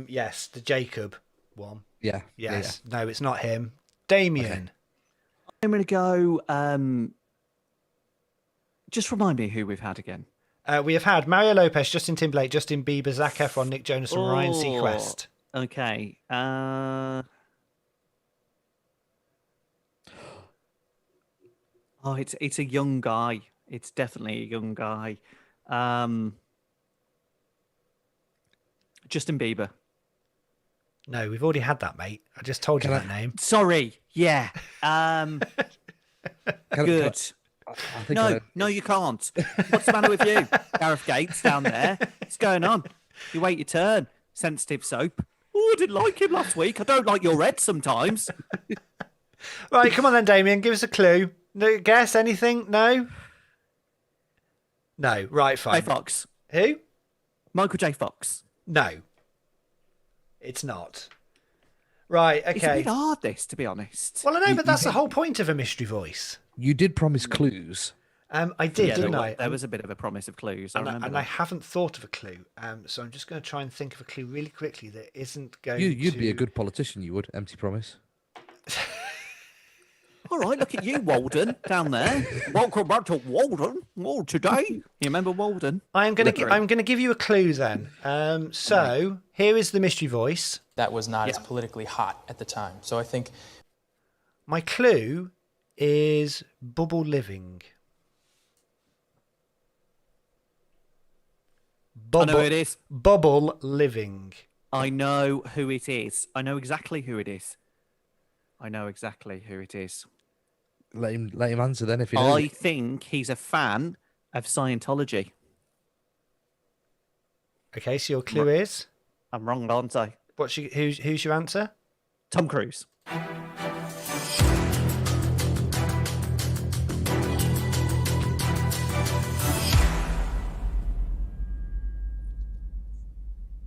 Yes, the Jacob one. Yeah. Yes. Yeah. No, it's not him. Damien. Okay. I'm going to go... just remind me who we've had again. We have had Mario Lopez, Justin Timberlake, Justin Bieber, Zac Efron, Nick Jonas and Ryan Seacrest. Okay. It's a young guy. It's definitely a young guy. Justin Bieber. No, we've already had that, mate. I just told you that name. Sorry. Yeah. Good. No, you can't. What's the matter with you? Gareth Gates down there. What's going on? You wait your turn. Sensitive soap. Oh, I didn't like him last week. I don't like your red sometimes. Right, come on then, Damien. Give us a clue. No, guess anything? No? No. Right, fine. J. Fox. Who? Michael J. Fox. No. It's not. Right, okay. It's a bit hard, this, to be honest. Well, I know, but that's the whole point of a mystery voice. You did promise clues. I did, didn't I? There was a bit of a promise of clues. I remember and that. I haven't thought of a clue. So I'm just going to try and think of a clue really quickly that isn't going You'd be a good politician, you would. Empty promise. All right, look at you, Walden, down there. Welcome back to Walden. Well, today, you remember Walden? I'm going to give you a clue then. So here is the mystery voice. That was not as politically hot at the time. So I think... My clue is bubble living. I know who it is. Bubble living. I know who it is. I know exactly who it is. I know exactly who it is. Let him answer then if you know. I think he's a fan of Scientology. Okay, so your clue is? I'm wrong, aren't I? Who's your answer? Tom Cruise.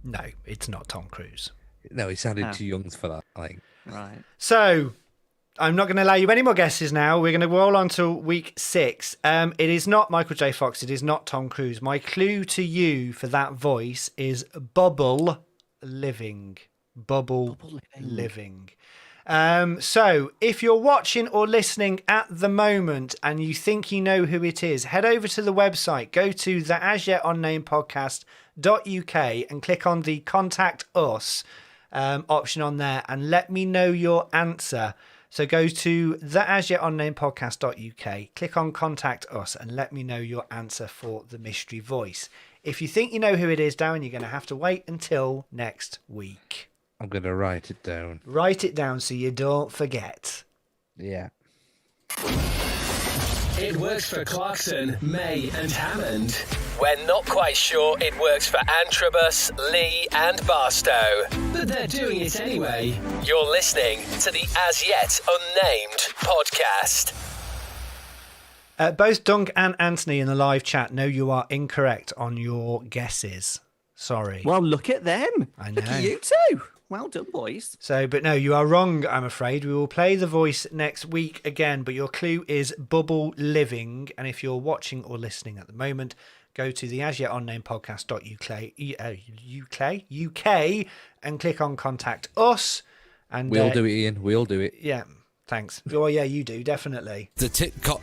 No, it's not Tom Cruise. No, he sounded too young for that, I think. Right. So, I'm not going to allow you any more guesses now. We're going to roll on to week 6. It is not Michael J. Fox. It is not Tom Cruise. My clue to you for that voice is bubble living. Bubble living. So, if you're watching or listening at the moment and you think you know who it is, head over to the website, go to the As Yet Unnamed Podcast.uk and click on the Contact Us option on there and let me know your answer. So go to the As Yet Unnamed Podcast.uk, click on Contact Us and let me know your answer for the mystery voice. If you think you know who it is, Darren, you're going to have to wait until next week. I'm going to write it down. Write it down so you don't forget. Yeah. It works for Clarkson, May and Hammond. We're not quite sure it works for Antrobus, Lee and Barstow. But they're doing it anyway. You're listening to the As Yet Unnamed Podcast. Both Dunk and Anthony in the live chat know you are incorrect on your guesses. Sorry. Well, look at them. I Look know. at you too. Well done, boys. So, but no, you are wrong, I'm afraid. We will play the voice next week again, but your clue is bubble living. And if you're watching or listening at the moment, go to the As Yet Unnamed Podcast.uk and click on Contact Us. And We'll do it, Ian. We'll do it. Yeah, thanks. Oh, yeah, you do, definitely. The TikTok.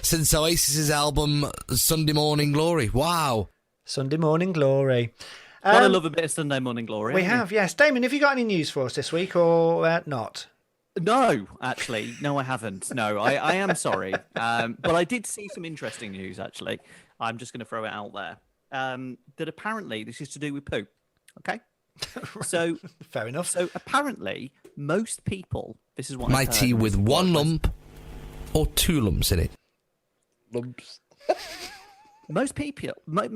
Since Oasis's album Sunday Morning Glory. Wow. Sunday Morning Glory. Gotta love a bit of Sunday Morning Glory. We haven't have, yes. Damon, have you got any news for us this week or not? you? No, actually. No, I haven't. No, I am sorry. But I did see some interesting news, actually. I'm just going to throw it out there. That apparently this is to do with poo. Okay? So fair enough. So apparently most people, this is what My I've heard, tea with one lump or two lumps in it. Lumps. Most people, Me.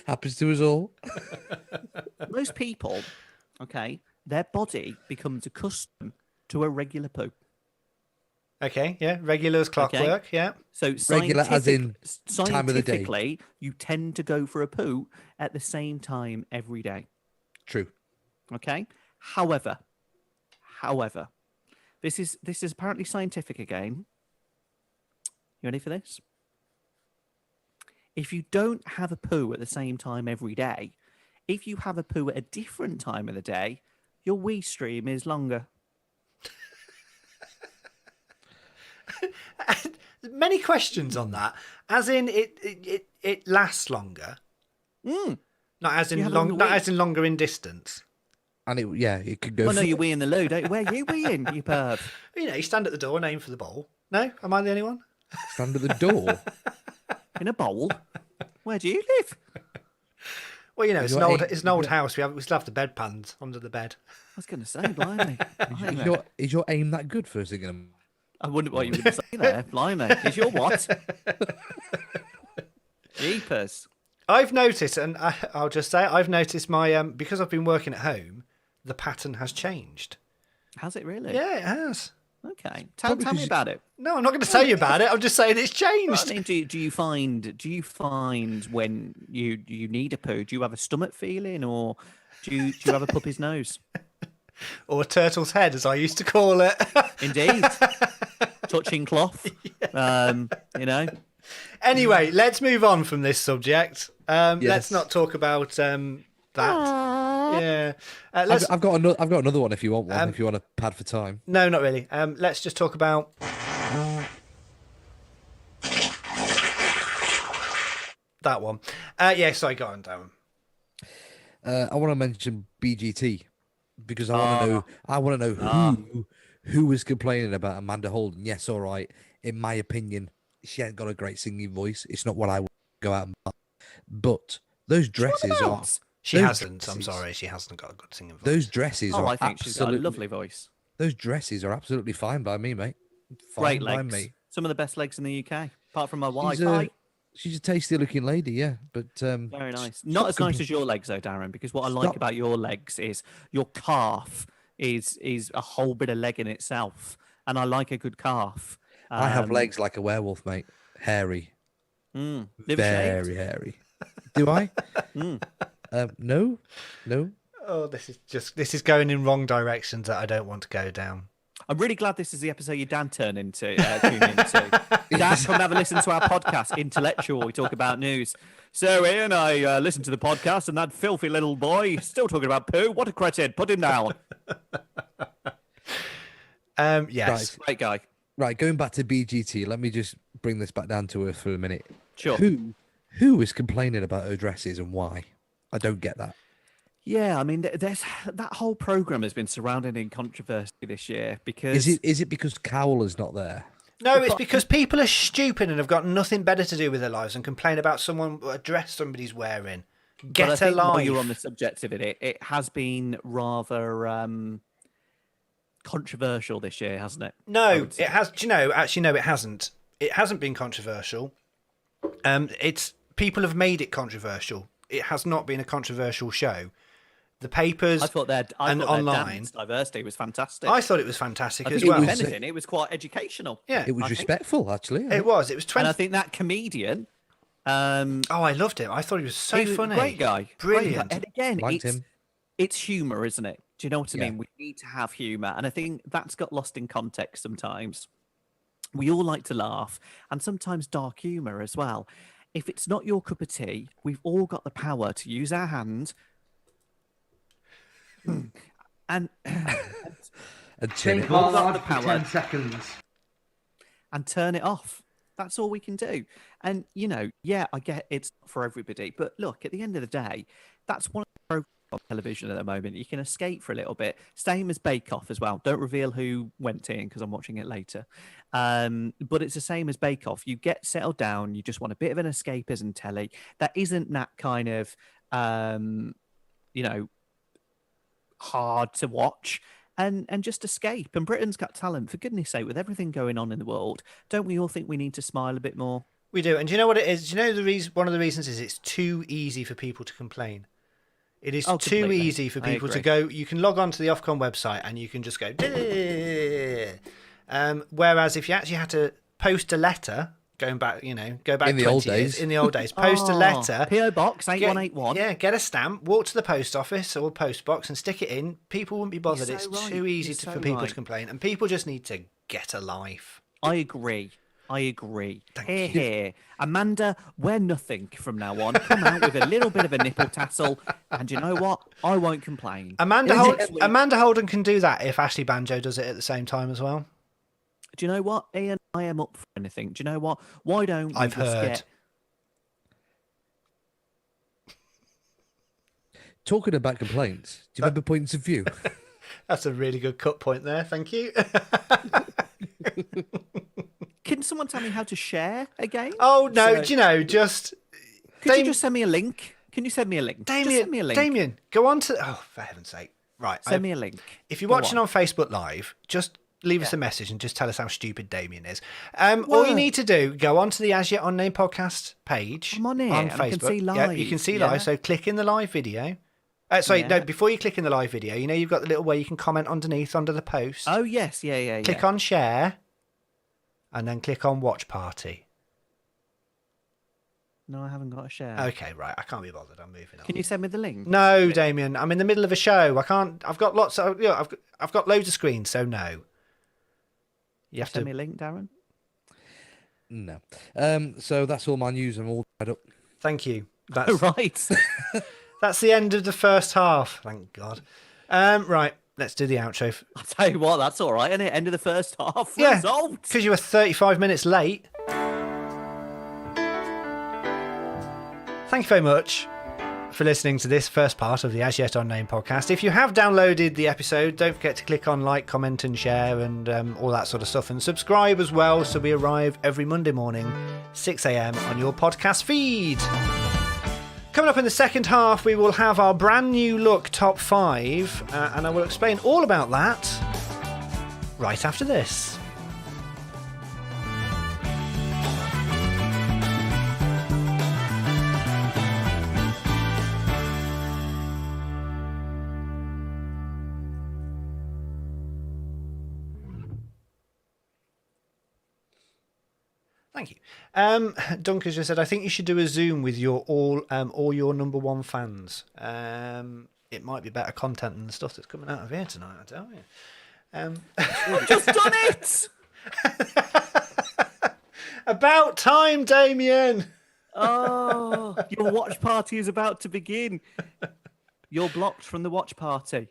Happens to us all. most people, okay, their body becomes accustomed to a regular poo. Okay, yeah. Regular as clockwork, yeah. So Regular as in time of the day. scientifically, you tend to go for a poo at the same time every day. True. Okay. However, this is apparently scientific again. You ready for this? If you don't have a poo at the same time every day, if you have a poo at a different time of the day, your wee stream is longer. Many questions on that. As in, it lasts longer. Not as in longer in distance. And it could go. Oh no, you wee in the loo, don't you? Where you weeing, you perv? You know, you stand at the door and aim for the bowl. No, am I the only one? Stand at the door. In a bowl? Where do you live? Well, you know, it's an old house. We still have the bedpans under the bed. I was going to say, blimey. Is your aim that good for singing? I wonder what you were going to say there. Blimey. Is your what? Jeepers. I've noticed, and I'll just say, I've noticed my because I've been working at home, the pattern has changed. Has it really? Yeah, it has. Okay. Tell me about it. No, I'm not going to tell you about it. I'm just saying it's changed. I mean, do you find when you need a poo, do you have a stomach feeling, or do you have a puppy's nose? Or a turtle's head, as I used to call it. Indeed. Touching cloth. Yeah. You know. Anyway, let's move on from this subject. Yes. Let's not talk about that. Yeah. I've got another one if you want one. If you want a pad for time. No, not really. Let's just talk about that one. Yeah, sorry, go on, Darren. I want to mention BGT because I want to know who was complaining about Amanda Holden. Yes, all right. In my opinion, she ain't got a great singing voice. It's not what I would go out and buy. But those dresses are. She hasn't. I'm sorry, she hasn't got a good singing voice. Those dresses are. I think she's got a lovely voice. Those dresses are absolutely fine by me, mate. Great legs. Some of the best legs in the UK, apart from my wife. She's a tasty looking lady, yeah. But very nice. Not as nice as your legs, though, Darren. Because what I like about your legs is your calf is a whole bit of leg in itself, and I like a good calf. I have legs like a werewolf, mate. Hairy, very hairy. Do I? No. Oh, this is going in wrong directions that I don't want to go down. I'm really glad this is the episode your dad tune into. Dad, come and have a listen to our podcast, Intellectual. We talk about news. So, Ian, I listened to the podcast, and that filthy little boy still talking about poo. What a cretin! Put him down. Yes, great guy. Right, going back to BGT. Let me just bring this back down to earth for a minute. Sure. Who is complaining about her dresses and why? I don't get that. Yeah, I mean, there's that whole program has been surrounded in controversy this year because is it because Cowler's not there? No, it's because people are stupid and have got nothing better to do with their lives and complain about a dress somebody's wearing. Get a life. While you're on the subject of it has been rather controversial this year, hasn't it? No, it has. Do you know? Actually, no, it hasn't. It hasn't been controversial. It's people have made it controversial. It has not been a controversial show. the papers I thought their online. dance diversity was fantastic. I thought it was fantastic I as think well. if anything, it was quite educational. Yeah, It was respectful, actually. It was. It was 20. And I think that comedian. Oh, I loved him. I thought he was so he was a funny. great guy. Brilliant. And again, Liked him. it's humour, isn't it? Do you know what I Yeah. mean? We need to have humour. And I think that's got lost in context sometimes. We all like to laugh, and sometimes dark humour as well. If it's not your cup of tea, we've all got the power to use our hand and And Think We've all got hard the for power 10 seconds. and turn it off. That's all we can do. And, you know, yeah, I get it's not for everybody. But look, at the end of the day, that's one of the programs on television at the moment. You can escape for a little bit. Same as Bake Off as well. Don't reveal who went in because I'm watching it later. But it's the same as Bake Off. You get settled down. You just want a bit of an escapism telly. That isn't that kind of, you know, hard to watch. And just escape. And Britain's Got Talent, for goodness sake, with everything going on in the world, don't we all think we need to smile a bit more? We do. And do you know what it is? Do you know the reason? One of the reasons is it's too easy for people to complain. It is too completely. easy for I people to agree. go. You can log on to the Ofcom website and you can just go. Whereas if you actually had to post a letter, going back, you know, go back In the 20 old years, days. in the old days, post a Oh, letter. P.O. Box 8181. Get a stamp, walk to the post office or post box and stick it in. People wouldn't be bothered. so It's right. too easy You're for so people to right. complain, and people just need to get a life. I agree. Thank Hear, you. hear. Amanda, wear nothing from now on. Come out with a little bit of a nipple tassel, and you know what? I won't complain. Amanda Next week- Amanda Holden can do that if Ashley Banjo does it at the same time as well. Do you know what, Ian? I am up for anything. Do you know what? Why don't we I've just heard. get... Talking about complaints, do you remember points of view? That's a really good cut point there. Thank you. Can someone tell me how to share again? Oh no! So- Do you know? Just Could you just send me a link? Can you send me a link? Just Damien, send me a link. Damien, go on to. Oh, for heaven's sake! Right, Send me a link. If you're Go watching on Facebook Live, just leave us a message and just tell us how stupid Damien is. All you Word. need to do, go on to the As Yet Unnamed Podcast page I'm on here, on and I can Facebook. see Yeah, you live, can see yeah. live. So click in the live video. Sorry, Yeah. no. Before you click in the live video, you know you've got the little where you can comment underneath under the post. Oh, yes. Yeah. Click on share, and then click on watch party. No, I haven't got a share. Okay, right. I can't be bothered. I'm moving on. Can you send me the link? No, Damien. I'm in the middle of a show. I can't. I've got lots of. You know, I've got loads of screens. So no. You have Send to. me a link, Darren. No. So that's all my news. I'm all tied up. Thank you. That's Right. that's the end of the first half. Thank God. Right. Let's do the outro. I'll tell you what, that's all right, isn't it? End of the first half. Yeah, Results. because you were 35 minutes late. Thank you very much for listening to this first part of the As Yet Unnamed podcast. If you have downloaded the episode, don't forget to click on like, comment and share and all that sort of stuff. And subscribe as well so we arrive every Monday morning, 6 a.m. on your podcast feed. Coming up in the second half, we will have our brand new look top 5 and I will explain all about that right after this. Thank you. Duncan just said, I think you should do a Zoom with your all your number one fans. It might be better content than the stuff that's coming out of here tonight, I tell you. I've just done it! About time, Damien! Oh, your watch party is about to begin. You're blocked from the watch party.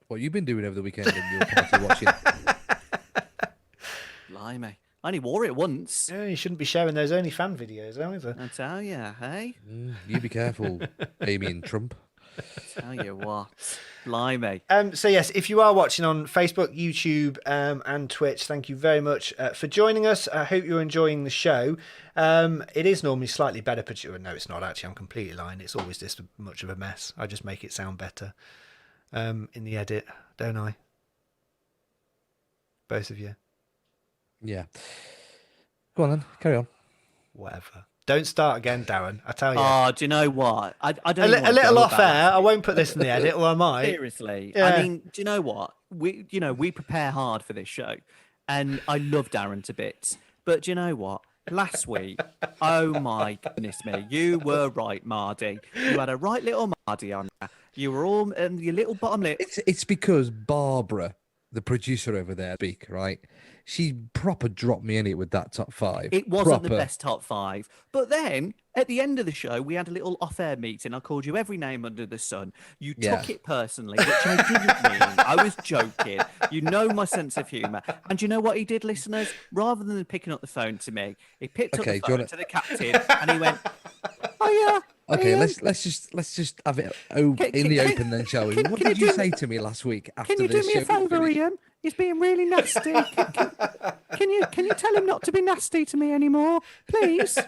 What you've been doing over the weekend in your party watching? Blimey. I only wore it once. Yeah, you shouldn't be sharing those OnlyFans videos either. I tell you, hey? You be careful, Damien Trump. Tell you what. Blimey. So yes, if you are watching on Facebook, YouTube, and Twitch, thank you very much for joining us. I hope you're enjoying the show. It is normally slightly better produced. No, it's not actually. I'm completely lying. It's always this much of a mess. I just make it sound better in the edit, don't I? Both of you. Yeah. Go on then, carry on. Whatever. Don't start again, Darren. I tell you. Oh, do you know what? I don't. A little off air. I won't put this in the edit, or I might. Seriously, Yeah. I mean, do you know what? We prepare hard for this show, and I love Darren to bits. But do you know what? Last week, oh my goodness me, you were right, Mardy. You had a right little Mardy on there. You were all your little bottom lip. It's because Barbara, the producer over there, right? She proper dropped me in it with that top 5. It wasn't the best top 5. But then, at the end of the show, we had a little off-air meeting. I called you every name under the sun. You took it personally, which I didn't mean. I was joking. You know my sense of humour. And you know what he did, listeners? Rather than picking up the phone to me, he picked up the phone to the captain and he went, "Oh yeah." Okay, let's just have it in the open then, shall we? What did you say to me last week after Can you do me a favour, Ian? He's being really nasty. Can you tell him not to be nasty to me anymore, please?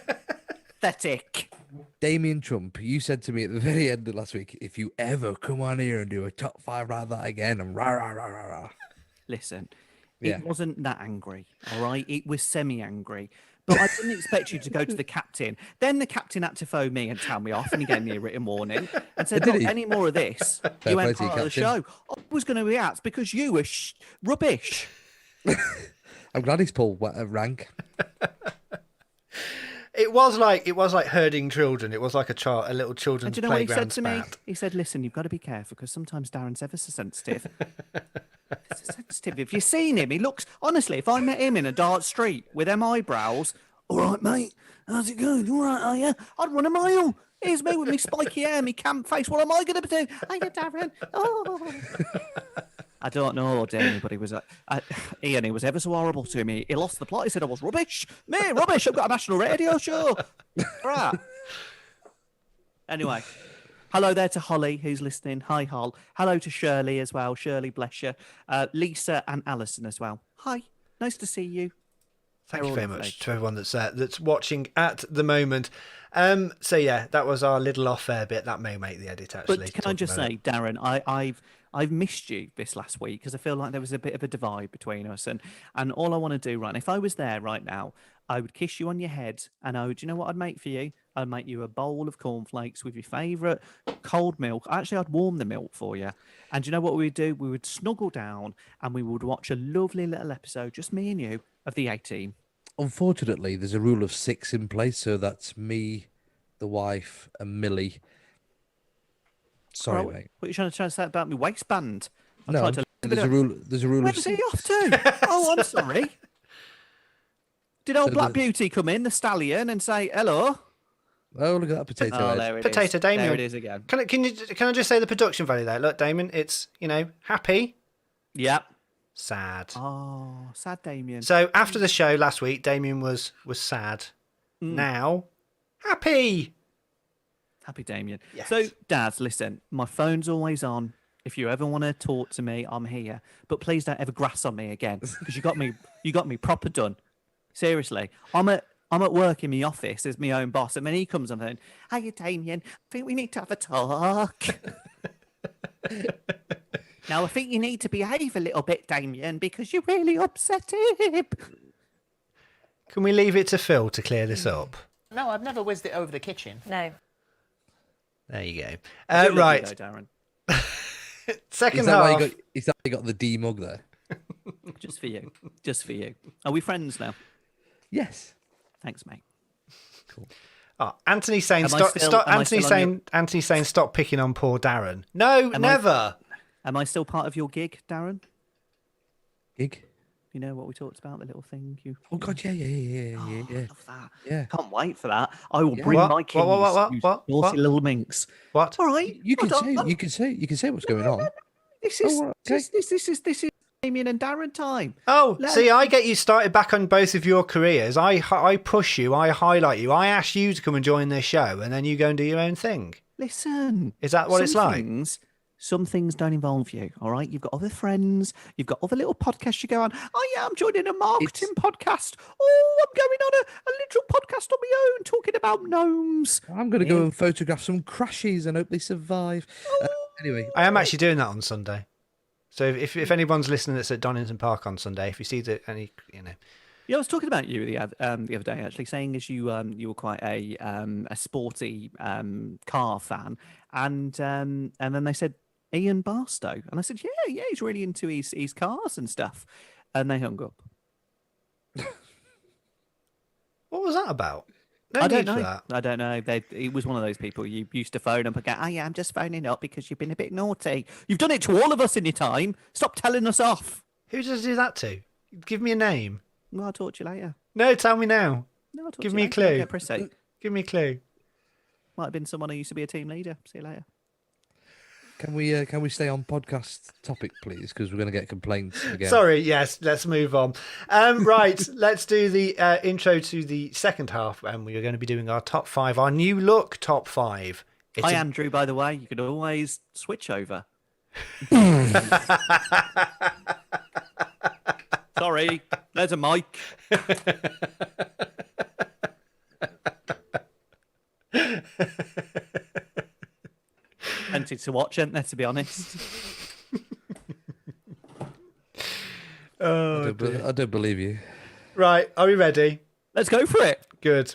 Pathetic. Damien Trump, you said to me at the very end of last week, if you ever come on here and do a top 5 like that again, and rah rah rah rah rah. Listen, Yeah. it wasn't that angry, all right? It was semi-angry. But I didn't expect you to go to the captain. Then the captain had to phone me and tell me off, and he gave me a written warning and said, "Look, any more of this, you ain't part of the show." I was going to react because you were rubbish. I'm glad he's pulled rank. It was like herding children. It was like a little children's And do you know what he playground said to me? spat. He said, "Listen, you've got to be careful because sometimes Darren's ever so sensitive." Sensitive. If you've seen him, he looks, honestly, if I met him in a dark street with them eyebrows, "All right, mate, how's it going? All right, are you?" I'd run a mile. Here's me with me spiky hair, me camp face. What am I going to do? Are you Darren? Oh. I don't know, Danny, but he was Ian. He was ever so horrible to me. He lost the plot. He said I was rubbish. Me, rubbish. I've got a national radio show. Right. Anyway. Hello there to Holly, who's listening. Hi, Hol. Hello to Shirley as well. Shirley, bless you. Lisa and Alison as well. Hi. Nice to see you. Thank you very much to everyone that's watching at the moment. So yeah, that was our little off-air bit. That may make the edit, actually. But can I just say, Darren, I've missed you this last week because I feel like there was a bit of a divide between us, and all I want to do, right, if I was there right now, I would kiss you on your head, and do you know what I'd make for you? I'd make you a bowl of cornflakes with your favourite cold milk. Actually, I'd warm the milk for you. And do you know what we would do? We would snuggle down and we would watch a lovely little episode, just me and you, of the A-Team. Unfortunately, there's a rule of 6 in place, so that's me, the wife, and Millie. Sorry, mate. What are you trying to say about my waistband? No, there's a rule. There's a rule Where's of he 6. off to? Oh, I'm sorry. Did old So Black Beauty come in, the stallion, and say hello? Oh, look at that potato Oh, head. there it Potato is. Damien. There it is again. Can I just say the production value there? Look, Damien, it's happy. Yep. Sad. Oh, sad Damien. So after the show last week, Damien was sad. Now, happy. Happy Damien. Yes. So, Dad, listen, my phone's always on. If you ever want to talk to me, I'm here. But please don't ever grass on me again because you got me proper done. Seriously, I'm at work in my office as my own boss, and then he comes and then, "Hiya, Damien, I think we need to have a talk." Now, I think you need to behave a little bit, Damien, because you really upset him. Can we leave it to Phil to clear this up? No, I've never whizzed it over the kitchen. No. There you go. I do love Right. you though, Darren. Second Is that why half. you got the D mug there? Just for you. Just for you. Are we friends now? Yes. Thanks, mate. Cool. Oh, Anthony's saying Am I stop. still- Stop. am I Anthony's still on saying. Anthony's saying stop picking on poor Darren. No, never. Am I still part of your gig, Darren? Gig? You know what we talked about, the little thing you... Oh, God, yeah. I love that. Yeah. Can't wait for that. I will bring What? my keys. What? You What? naughty little minx. What? All right. You can hold on. say what's going on. This is Oh, okay. this is Damien and Darren time. Oh, Let- see, I get you started back on both of your careers. I push you. I highlight you. I ask you to come and join this show, and then you go and do your own thing. Listen. Is that what it's like? Some things don't involve you, all right? You've got other friends. You've got other little podcasts you go on. Oh, yeah, I'm joining a marketing podcast. Oh, I'm going on a little podcast on my own talking about gnomes. I'm going to go and photograph some crashes and hope they survive. Anyway. I am actually doing that on Sunday. So if anyone's listening that's at Donington Park on Sunday, if you see any, Yeah, I was talking about you the other day, actually, saying as you were quite a sporty car fan, and then they said Ian Barstow, and I said, yeah, he's really into his cars and stuff, and they hung up. What was that about? No I need don't for know. that. I don't know. It was one of those people you used to phone up and go, "Oh yeah, I'm just phoning up because you've been a bit naughty." You've done it to all of us in your time. Stop telling us off. Who does do that to? Give me a name. Well, I'll talk to you later. No, tell me now. No, I'll talk Give to me you a later. Don't clue. get prissy. Give me a clue. Might have been someone who used to be a team leader. See you later. Can we stay on podcast topic, please? Because we're going to get complaints again. Sorry, yes, let's move on. Right, let's do the intro to the second half, and we are going to be doing our top 5, our new look top 5. Hi, Andrew, by the way. You could always switch over. Sorry, there's a mic. Plenty to watch, isn't there, to be honest? I don't believe you. Right, are we ready? Let's go for it. Good.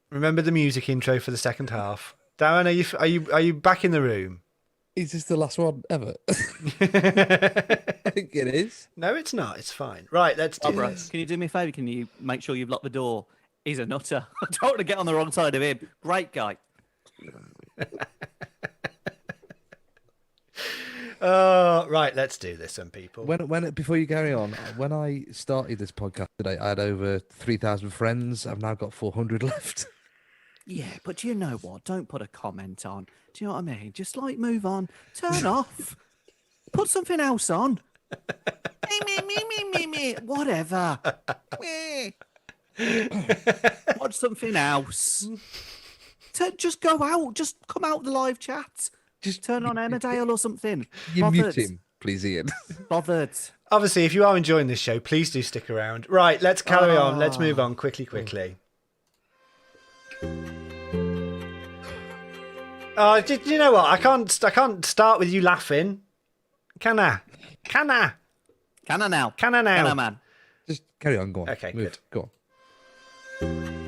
Remember the music intro for the second half. Darren, are you back in the room? Is this the last one ever? I think it is. No, it's not. It's fine. Right, let's do this. Can you do me a favour? Can you make sure you've locked the door? He's a nutter. I don't want to get on the wrong side of him. Great guy. Right, let's do this, then, people. Before you carry on, when I started this podcast today, I had over 3,000 friends. I've now got 400 left. Yeah, but you know what? Don't put a comment on. Do you know what I mean? Just move on. Turn off. Put something else on. me. Whatever. Watch something else. Just go out. Just come out the live chat. Just turn on Emmerdale or something. You mute him, please, Ian. Bothered. Obviously, if you are enjoying this show, please do stick around. Right, let's carry on. Let's move on quickly. Do you know what? I can't start with you laughing. Can I? Can I now? Can I, man? Just carry on. Go on. Okay, Move. good. Go on.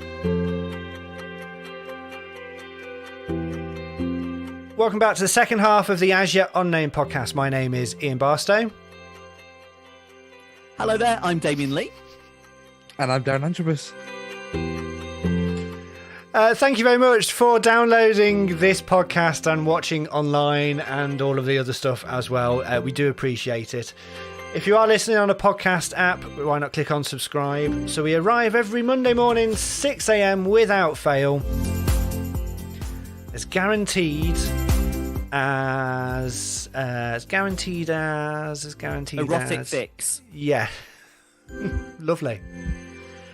Welcome back to the second half of the As Yet Unnamed Podcast. My name is Ian Barstow. Hello there, I'm Damien Lee. And I'm Darren Antrobus. Thank you very much for downloading this podcast and watching online and all of the other stuff as well. We do appreciate it. If you are listening on a podcast app, why not click on subscribe? So we arrive every Monday morning, 6 a.m. without fail. As guaranteed as erotic fix. Yeah. Lovely.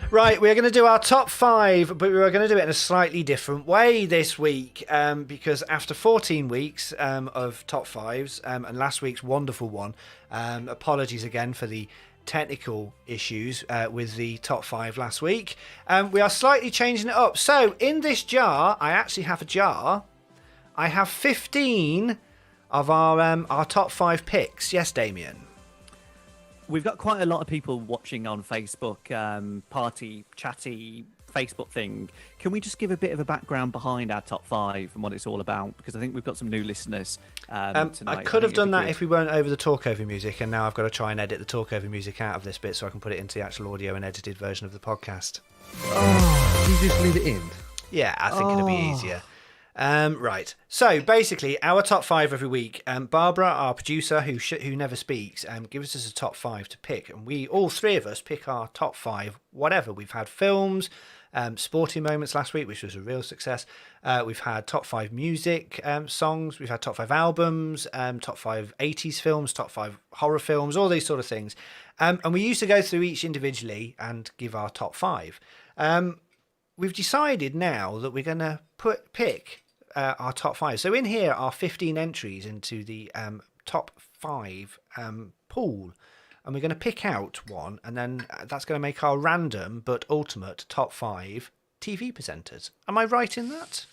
Right, we're going to do our top 5, but we're going to do it in a slightly different way this week because after 14 weeks of top 5s and last week's wonderful one, apologies again for the technical issues with the top 5 last week. We are slightly changing it up. So in this jar, I actually have a jar. I have 15 of our top 5 picks. Yes, Damien. We've got quite a lot of people watching on Facebook, party, chatty Facebook thing. Can we just give a bit of a background behind our top 5 and what it's all about? Because I think we've got some new listeners tonight. I could have done that if we weren't over the talkover music, and now I've got to try and edit the talkover music out of this bit so I can put it into the actual audio and edited version of the podcast. Oh, you just leave it in? Yeah, I think it'll be easier. Right. So basically, our top 5 every week. Barbara, our producer, who never speaks, gives us a top 5 to pick, and we all 3 of us pick our top 5. Whatever we've had, films, sporting moments last week, which was a real success. We've had top 5 music songs. We've had top 5 albums, top 5 80s films, top 5 horror films, all these sort of things. And we used to go through each individually and give our top 5. We've decided now that we're going to pick our top 5. So in here are 15 entries into the top 5 pool, and we're going to pick out one, and then that's going to make our random but ultimate top 5 TV presenters. Am I right in that?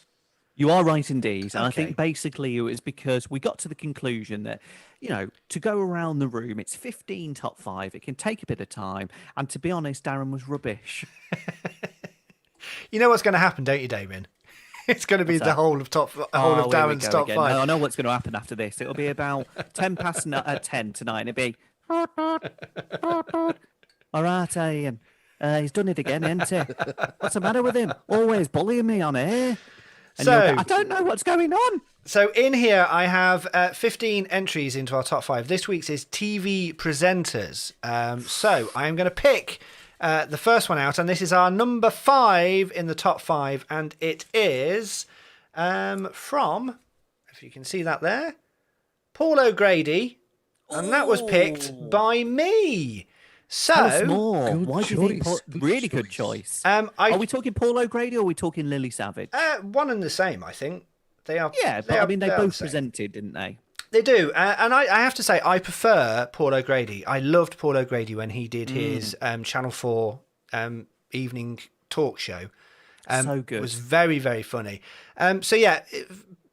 You are right indeed. And I Okay. think basically it was because we got to the conclusion that, to go around the room, it's 15 top 5. It can take a bit of time. And to be honest, Darren was rubbish. You know what's going to happen, don't you, Damien? It's going to be What's the that? whole of Here we Darren's go top again. 5. No, I know what's going to happen after this. It'll be about 10 past 10 tonight. It'll be... All right, Ian. He's done it again, hasn't he? What's the matter with him? Always bullying me on here. And So- you'll go, I don't know what's going on. So in here, I have 15 entries into our top 5. This week's is TV presenters. So I'm going to pick the first one out, and this is our number 5 in the top 5, and it is from, if you can see that there, Paul O'Grady, and that was picked by me. So, Tell us more. Good Why do you think choice, Paul... good Really good choice. choice. Are we talking Paul O'Grady or are we talking Lily Savage? one and the same, I think. They are. Yeah, but I mean, they are the both same. presented, didn't they? They do, and I have to say, I prefer Paul O'Grady. I loved Paul O'Grady when he did his Channel 4 evening talk show. So good. It was very, very funny. So yeah,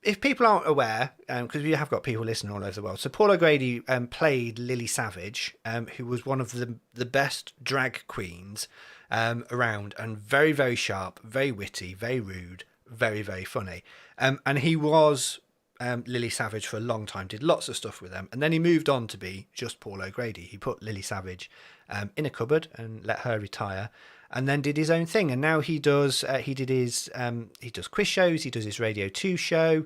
if people aren't aware, because we have got people listening all over the world, so Paul O'Grady played Lily Savage, who was one of the best drag queens around, and very, very sharp, very witty, very rude, very, very funny. And he was Lily Savage for a long time, did lots of stuff with them, and then he moved on to be just Paul O'Grady. He put Lily Savage in a cupboard and let her retire, and then did his own thing. And now he does he does quiz shows, he does his Radio 2 show,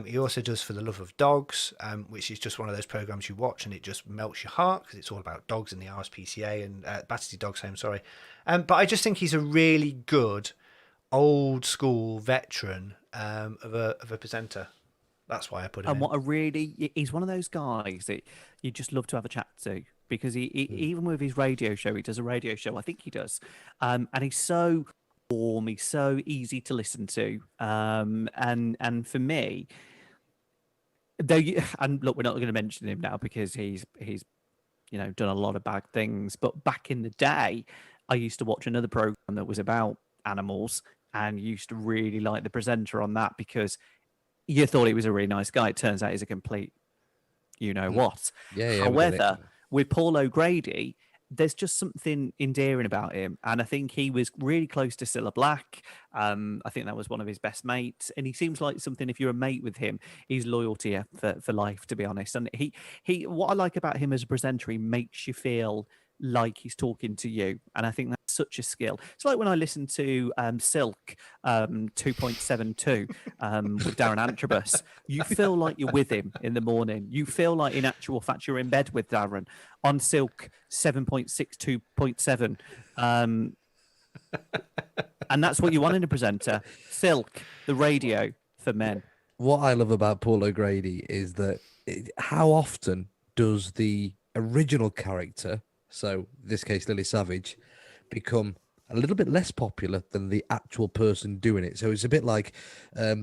he also does For the Love of Dogs, which is just one of those programs you watch and it just melts your heart because it's all about dogs in the RSPCA and Battersea Dogs Home, sorry. But I just think he's a really good old school veteran of a presenter. That's why I put him in. He's one of those guys that you just love to have a chat to, because he even with his radio show, he does a radio show, I think he does, and he's so warm, he's so easy to listen to, and for me, and look, we're not going to mention him now because he's done a lot of bad things, but back in the day, I used to watch another program that was about animals, and used to really like the presenter on that because you thought he was a really nice guy. It turns out he's a complete what. Yeah, However, with Paul O'Grady, there's just something endearing about him. And I think he was really close to Cilla Black. I think that was one of his best mates. And he seems like something, if you're a mate with him, he's loyal to you for life, to be honest. And he what I like about him as a presenter, he makes you feel like he's talking to you, and I think that's such a skill. It's like when I listen to Silk 2.72 with Darren Antrobus. You feel like you're with him in the morning. You feel like in actual fact you're in bed with Darren on Silk 7.62.7, and that's what you want in a presenter. Silk, the radio for men. What I love about Paul O'Grady is that how often does the original character, so in this case Lily Savage, become a little bit less popular than the actual person doing it. So it's a bit like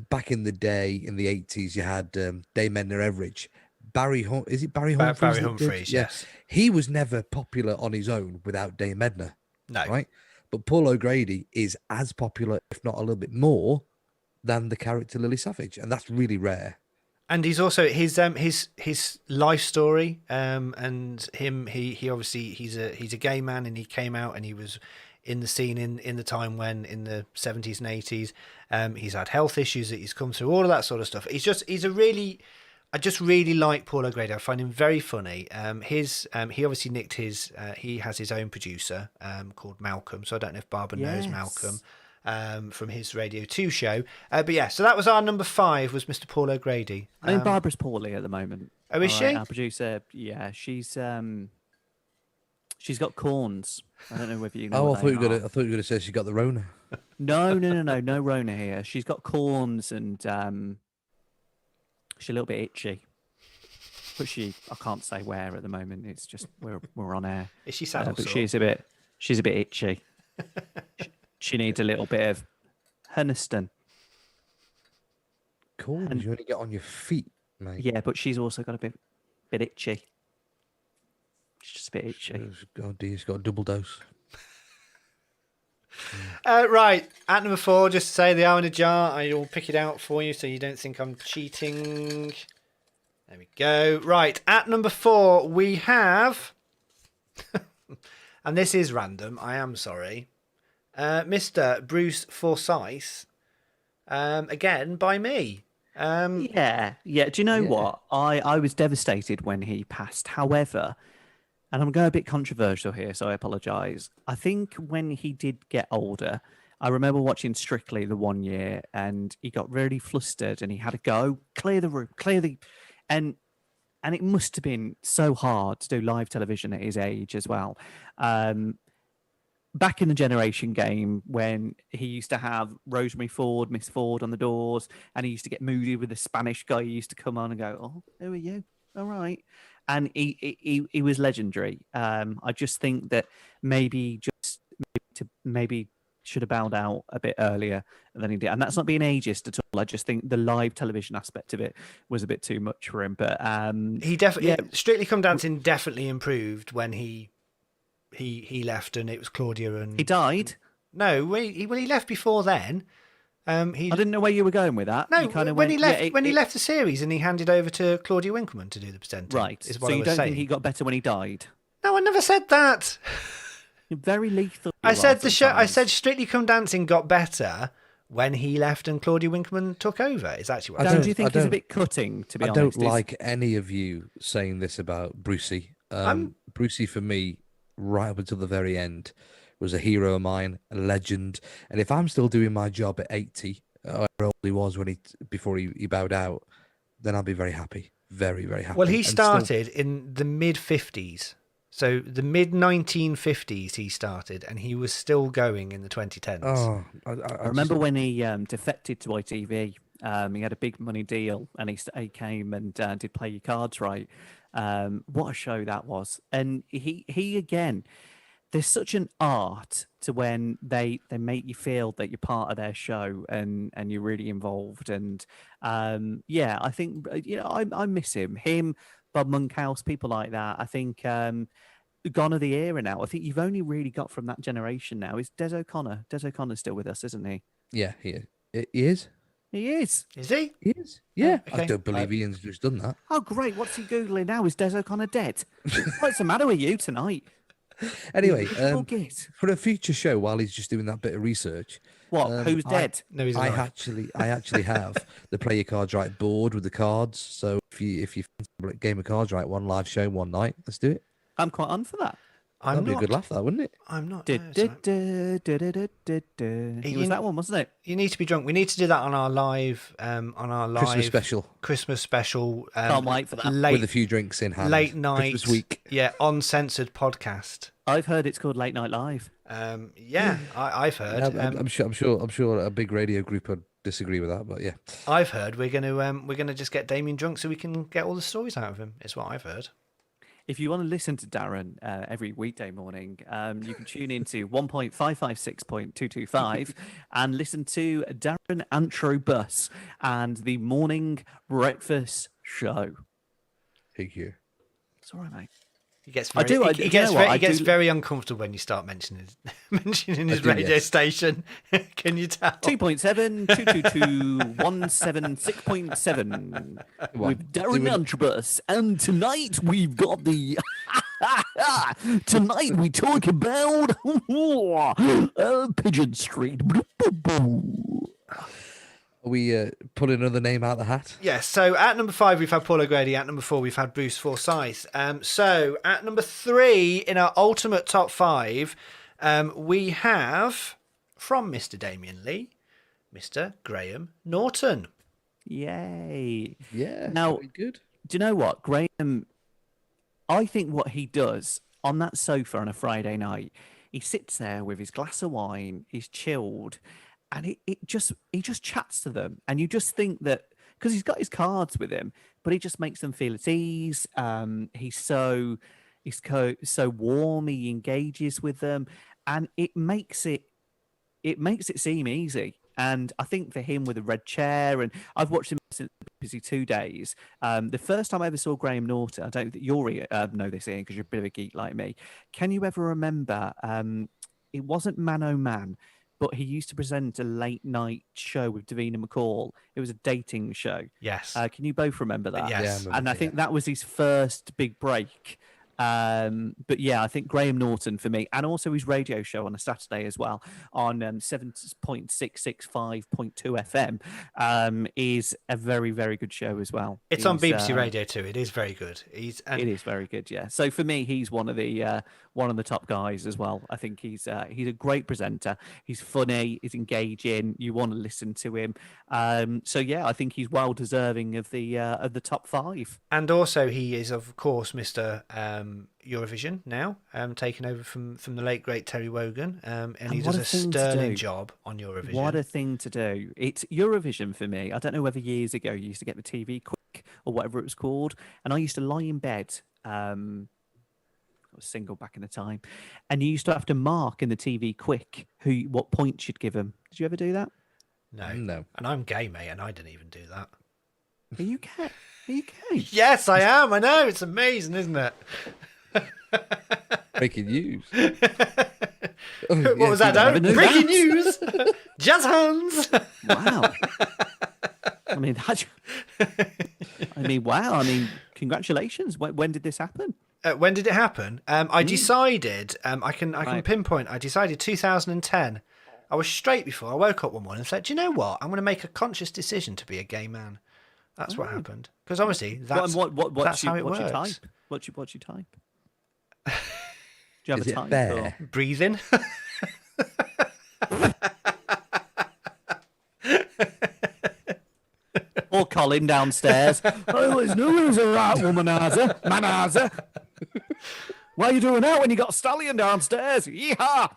back in the day in the 80s, you had Dame Edna Everage. Barry Humphries? Barry Humphries, yes. He was never popular on his own without Dame Edna. No. Right? But Paul O'Grady is as popular, if not a little bit more, than the character Lily Savage. And that's really rare. And he's also his life story, and him he obviously he's a gay man, and he came out and he was in the scene in the time when in the 70s and 80s, he's had health issues that he's come through, all of that sort of stuff. I just really like Paul O'Grady. I find him very funny. He obviously nicked his he has his own producer called Malcolm, so I don't know if Barbara knows Malcolm. From his Radio 2 show. But yeah, so that was our number 5, was Mr. Paul O'Grady. I think Barbara's poorly at the moment. Oh, is she? Our producer, yeah, she's got corns. I don't know whether you know. Oh, I thought you were going to say she got the Rona. No Rona here. She's got corns and she's a little bit itchy. But I can't say where at the moment. It's just we're on air. Is she sad? But she's a bit itchy. She needs a little bit of Huniston. Cool. And you only get on your feet, mate. Yeah, but she's also got a bit itchy. She's just a bit itchy. God, she's got a double dose. Right, at number 4, just to say they are in a jar. I will pick it out for you so you don't think I'm cheating. There we go. Right, at number 4, we have... and this is random, I am sorry. Mr. Bruce Forsyth. Again, by me. Yeah. Do you know what? I was devastated when he passed. However, and I'm going a bit controversial here, so I apologise. I think when he did get older, I remember watching Strictly the one year, and he got really flustered, and he had to go clear the room, and it must have been so hard to do live television at his age as well. Back in the Generation game, when he used to have Rosemary Ford, Miss Ford on the doors, and he used to get moody with the Spanish guy, he used to come on and go, "Oh, who are you? All right." And he was legendary. I just think that maybe should have bowed out a bit earlier than he did. And that's not being ageist at all. I just think the live television aspect of it was a bit too much for him. But he definitely Strictly Come Dancing definitely improved when he left, and it was Claudia and he died. No, he left before then. I didn't know where you were going with that. No, you kind of when he left the series and he handed over to Claudia Winkleman to do the presenting. Right. So you don't think he got better when he died? No, I never said that. You're very lethal. I said Strictly Come Dancing got better when he left and Claudia Winkleman took over. Is actually what do you think he's a bit cutting, to be honest? I don't like any of you saying this about Brucey. Brucey, for me, right up until the very end, was a hero of mine, a legend. And if I'm still doing my job at 80, however old he was before he bowed out, then I'll be very happy. Very, very happy. Well, he started in the mid-50s. So the mid-1950s he started, and he was still going in the 2010s. Oh, I remember when he defected to ITV. He had a big money deal, and he came and did Play Your Cards Right. What a show that was. And he again... There's such an art to when they make you feel that you're part of their show and you're really involved. And I think I miss him, Bob Monkhouse, people like that. I think gone are the era now. I think you've only really got from that generation now is Des O'Connor. Des O'Connor's still with us, isn't he? Yeah, he is. He is. Is he? He is. Yeah. Okay. I don't believe Ian's just done that. Oh, great. What's he Googling now? Is Des O'Connor dead? What's the matter with you tonight? Anyway, for a future show, while he's just doing that bit of research, who's dead? No, he's I alive. actually have the Play Your Cards Right board with the cards. So if you fancy a game of cards right, one live show, one night, let's do it. I'm quite on for that. That'd be a good laugh, that wouldn't it? I'm not. It was that one, wasn't it? You need to be drunk. We need to do that on our live, Christmas special. Can't wait for that. With a few drinks in hand. Late night. Christmas week. Yeah, uncensored podcast. I've heard it's called Late Night Live. I've heard. I'm sure a big radio group would disagree with that, but yeah. I've heard we're gonna just get Damien drunk so we can get all the stories out of him. Is what I've heard. If you want to listen to Darren every weekday morning, you can tune into 1.556.225 and listen to Darren Antro Bus and the Morning Breakfast Show. Thank you. It's all right, mate. He gets very uncomfortable when you start mentioning his radio station. Can you tell? 2.7, 222, 176.7 with Darren Antrobus. And tonight we've got the... tonight we talk about Pigeon Street. Are we pulling another name out of the hat? Yes. So at number 5 we've had Paul O'Grady. At number 4 we've had Bruce Forsyth. So at number 3 in our ultimate top 5, we have from Mr. Damien Lee, Mr. Graham Norton. Yay! Yeah. Now, very good. Do you know what, Graham? I think what he does on that sofa on a Friday night, he sits there with his glass of wine, he's chilled. And he just chats to them, and you just think that because he's got his cards with him, but he just makes them feel at ease. He's so warm. He engages with them, and it makes it seem easy. And I think for him with a red chair, and I've watched him since busy 2 days. The first time I ever saw Graham Norton, I don't think you'll know this, Ian, because you're a bit of a geek like me. Can you ever remember? It wasn't Man O' Man. but he used to present a late night show with Davina McCall. It was a dating show. Yes. Can you both remember that? Yes. Yeah, And I think that was his first big break. But yeah, I think Graham Norton for me, and also his radio show on a Saturday as well on 7.665.2 FM is a very, very good show as well. It's on BBC Radio 2. It is very good. It is very good, yeah. So for me, he's one of the top guys as well. I think he's a great presenter. He's funny. He's engaging. You want to listen to him. So yeah, I think he's well deserving of the top 5. And also, he is of course Mr. Eurovision now, taking over from the late great Terry Wogan, and he does a sterling job on Eurovision. What a thing to do! It's Eurovision for me. I don't know whether years ago you used to get the TV Quick or whatever it was called, and I used to lie in bed. I was single back in the time, and you used to have to mark in the TV Quick what points you'd give them. Did you ever do that? No. And I'm gay, mate, and I didn't even do that. Are you gay? Are you gay? Yes, I am. I know. It's amazing, isn't it? Breaking news. What was that, Darren? Breaking news. Jazz hands. Wow. Wow. Congratulations. When did this happen? When did it happen? I decided. I can pinpoint. I decided 2010. I was straight before I woke up one morning and said, "Do you know what? I'm going to make a conscious decision to be a gay man." That's what happened. Because obviously, that's how it works. You type? What you type? Do you have Is a it type? bear? Or... Breathing. Or Colin downstairs. Oh, there's no one's a right womanizer. Manazer. What are you doing out when you got Stallion downstairs? Yeehaw!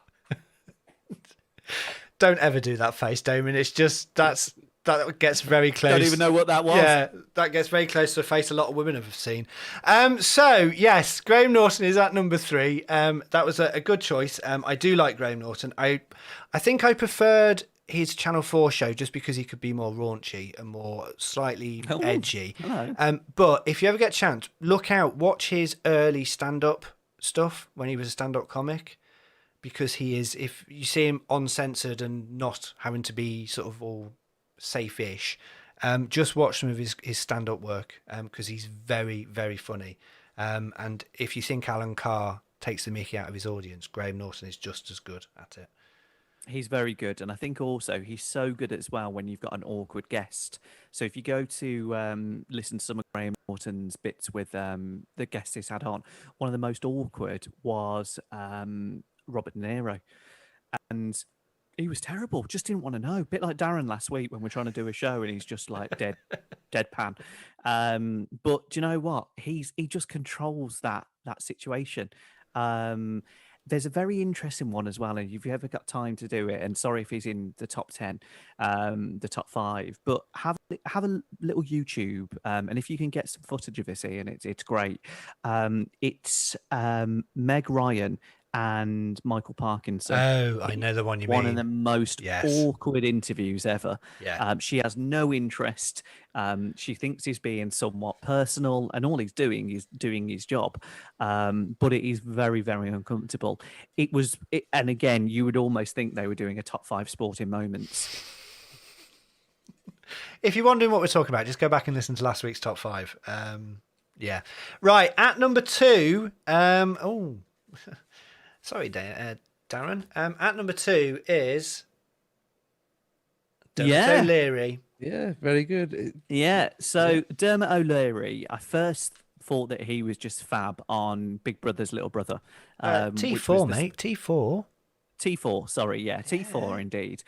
Don't ever do that face, Damon. It's just that gets very close. Don't even know what that was. Yeah, that gets very close to a face a lot of women have seen. So yes, Graham Norton is at number 3. That was a good choice. I do like Graham Norton. I think I preferred his Channel 4 show just because he could be more raunchy and more slightly edgy. Hello. But if you ever get a chance, look out, watch his early stand-up stuff when he was a stand-up comic. Because he is, if you see him uncensored and not having to be sort of all safe-ish, just watch some of his stand-up work because he's very, very funny. And if you think Alan Carr takes the mickey out of his audience, Graham Norton is just as good at it. He's very good. And I think also he's so good as well when you've got an awkward guest. So if you go to listen to some of Graham Norton's bits with the guests he's had on, one of the most awkward was... Robert De Niro, and he was terrible. Just didn't want to know. A bit like Darren last week when we're trying to do a show and he's just like deadpan. But do you know what? He just controls that situation. There's a very interesting one as well, and if you ever got time to do it, and sorry if he's in the top 10, the top 5, but have a little YouTube, and if you can get some footage of this, Ian, it's great. It's Meg Ryan and Michael Parkinson. Oh, I know the one you mean. One of the most awkward interviews ever. Yeah. She has no interest. She thinks he's being somewhat personal, and all he's doing is doing his job. But it is very, very uncomfortable. And again, you would almost think they were doing a top 5 sporting moments. If you're wondering what we're talking about, just go back and listen to last week's top 5. Yeah. Right, at number 2, sorry, Darren. At number 2 is Dermot O'Leary. Yeah, very good. Yeah, so Dermot O'Leary, I first thought that he was just fab on Big Brother's Little Brother. T4, mate, T4. T4, sorry, yeah, T4 indeed.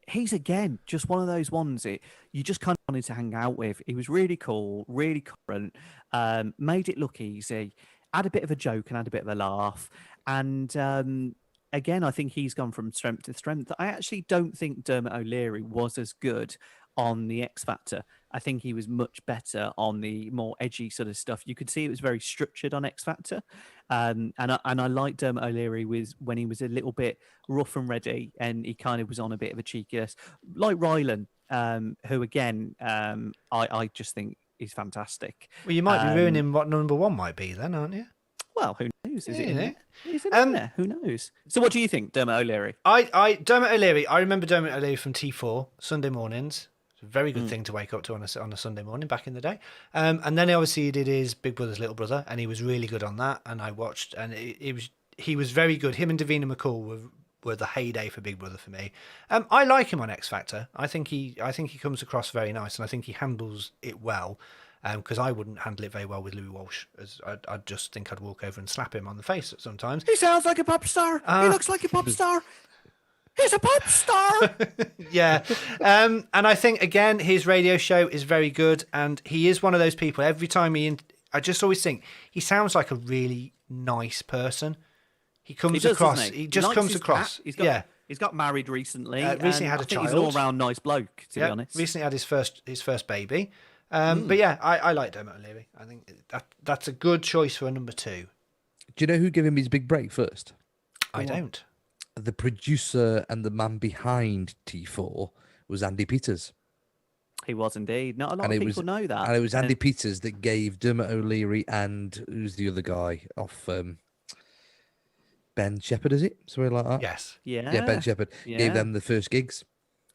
He's, again, just one of those ones that you just kind of wanted to hang out with. He was really cool, really current, made it look easy. Had a bit of a joke and had a bit of a laugh. And again, I think he's gone from strength to strength. I actually don't think Dermot O'Leary was as good on the X Factor. I think he was much better on the more edgy sort of stuff. You could see it was very structured on X Factor. And I liked Dermot O'Leary when he was a little bit rough and ready and he kind of was on a bit of a cheekiness. Like Rylan, who again, I just think is fantastic. Well, you might be ruining what number 1 might be then, aren't you? Well, who knows? Is it Yeah, in you know. there? Is it in there? Who knows? So what do you think, Dermot O'Leary? Dermot O'Leary. I remember Dermot O'Leary from T4 Sunday mornings. It's a very good thing to wake up to on a Sunday morning back in the day. And then obviously he did his Big Brother's Little Brother, and he was really good on that. And I watched, and he was very good. Him and Davina McCall were the heyday for Big Brother for me. I like him on X Factor. I think he comes across very nice, and I think he handles it well. Because I wouldn't handle it very well with Louis Walsh. As I'd just think I'd walk over and slap him on the face sometimes. He sounds like a pop star. He looks like a pop star. He's a pop star. Yeah. And I think, again, his radio show is very good. And he is one of those people, every time I just always think, he sounds like a really nice person. He comes across. He just comes across. He's got married recently. Recently had a child. He's an all-round nice bloke, to be honest. Recently had his first baby. But yeah, I like Dermot O'Leary. I think that's a good choice for a number 2. Do you know who gave him his big break first? I don't. The producer and the man behind T4 was Andy Peters. He was indeed. Not a lot of people know that. And it was Andy Peters that gave Dermot O'Leary and who's the other guy off Ben Shepherd, is it? Something like that? Yes. Yeah, Ben Shepherd. Gave them the first gigs.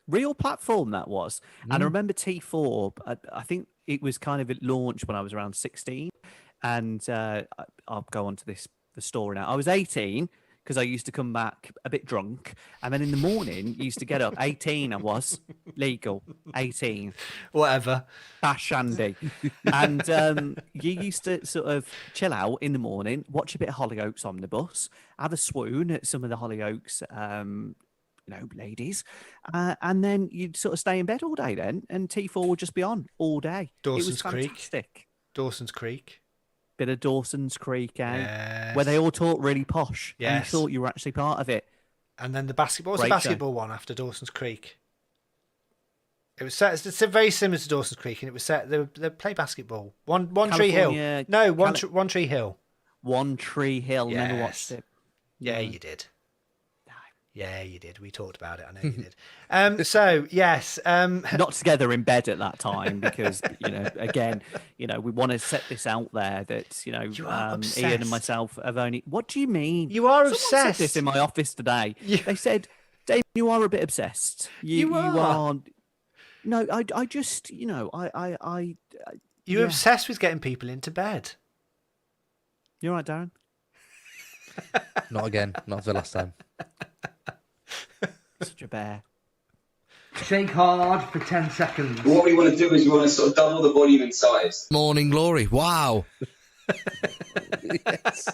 Real platform that was. And I remember T4, I think it was kind of launched when I was around 16. And I'll go on to the story now. I was 18 because I used to come back a bit drunk. And then in the morning, used to get up. 18 I was. Legal. 18. Whatever. Bash Shandy. And you used to sort of chill out in the morning, watch a bit of Hollyoaks on the bus, have a swoon at some of the Hollyoaks ladies, and then you'd sort of stay in bed all day then, and T4 would just be on all day. Dawson's it was fantastic. Dawson's Creek. Bit of Dawson's Creek, Yes. where they all talk really posh. Yes. And you thought you were actually part of it. And then the basketball. What's the Great basketball one after Dawson's Creek? It was set. It's very similar to Dawson's Creek, and it was set. They play basketball. One Tree Hill. No, One Tree Hill. One Tree Hill. Yes. Never watched it. Yeah, you did. Yeah, you did. We talked about it. I know you did. So yes, not together in bed at that time because again, we want to set this out there that Ian and myself have only. What do you mean? You are Someone obsessed. said this in my office today. They said, "Dave, you are a bit obsessed. You are." No, I just I. You're obsessed with getting people into bed. You're right, Darren. Not again. Not for the last time. Such a bear. Shake hard for 10 seconds. What we want to do is we want to sort of double the volume in size. Morning glory. Wow. Yes.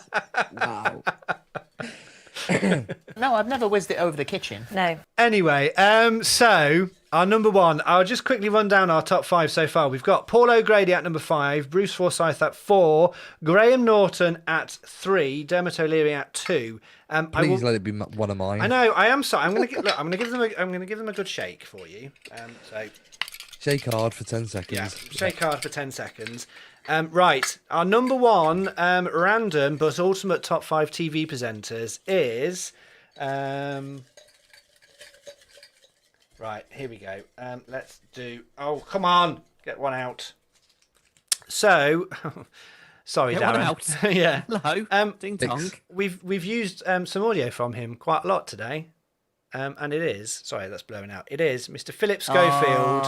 Wow. No, I've never whizzed it over the kitchen. No. Anyway, so our number 1, I'll just quickly run down our top 5 so far. We've got Paul O'Grady at number 5, Bruce Forsyth at 4, Graham Norton at 3, Dermot O'Leary at 2. Please let it be one of mine. I know. I am sorry. I'm going to give them a good shake for you. So shake hard for 10 seconds. Yeah, shake hard for 10 seconds. Right, our number 1 random but ultimate top 5 TV presenters is right, here we go. Let's do. Oh, come on, get one out. So, sorry, Get Darren. one out. Yeah. Hello. Ding dong. We've used some audio from him quite a lot today. And it is, sorry, that's blowing out. It is Mr. Philip Schofield.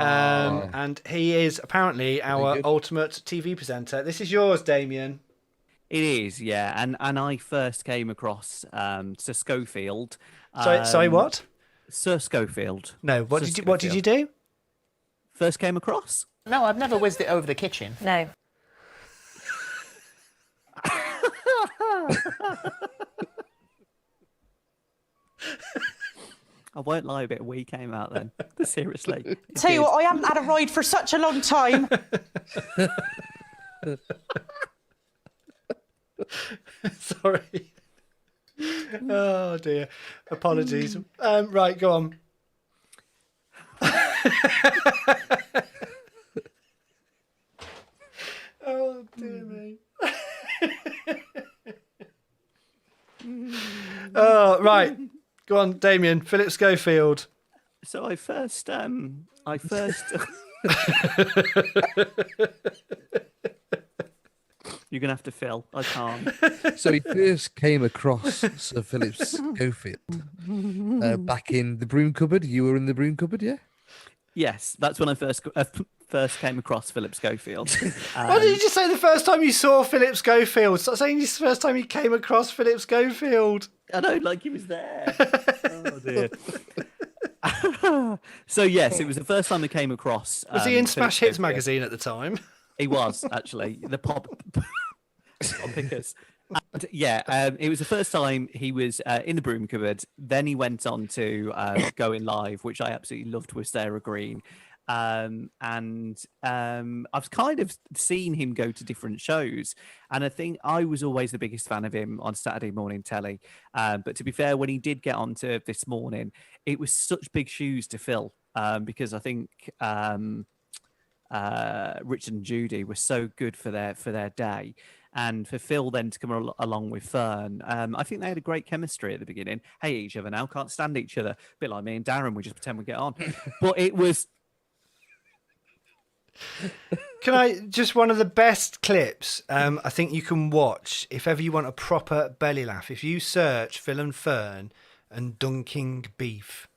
And he is apparently our ultimate TV presenter. This is yours, Damien. It is, yeah. And I first came across Sir Schofield. Sorry, what? Sir Schofield. No, what did you do? First came across? No, I've never whizzed it over the kitchen. No. I won't lie, a bit we came out then. Seriously. Tell you what, I haven't had a ride for such a long time. Sorry. Oh dear. Apologies. Right, go on. Oh dear me. Oh, right. Go on, Damien. Philip Schofield. So I first You're gonna have to fill. I can't. So he first came across Sir Philip Schofield back in the broom cupboard. You were in the broom cupboard, yeah? Yes, that's when I first came across Philip Schofield. Why did you just say the first time you saw Philip Schofield? Stop saying this the first time you came across Philip Schofield. I know, like he was there. Oh dear. So yes, it was the first time I came across. Was he in Philip Smash Hits Schofield. magazine at the time? He was actually the pop pickers. And, yeah, it was the first time he was in the broom cupboard. Then he went on to Going Live, which I absolutely loved with Sarah Green. And I've kind of seen him go to different shows, and I think I was always the biggest fan of him on Saturday morning telly. But to be fair, when he did get onto This Morning, it was such big shoes to fill because I think Richard and Judy were so good for their day. And for Phil then to come along with Fern, I think they had a great chemistry at the beginning. Hate each other now, can't stand each other. A bit like me and Darren, we just pretend we get on. But it was... Can I just one of the best clips I think you can watch if ever you want a proper belly laugh. If you search Phil and Fern and dunking beef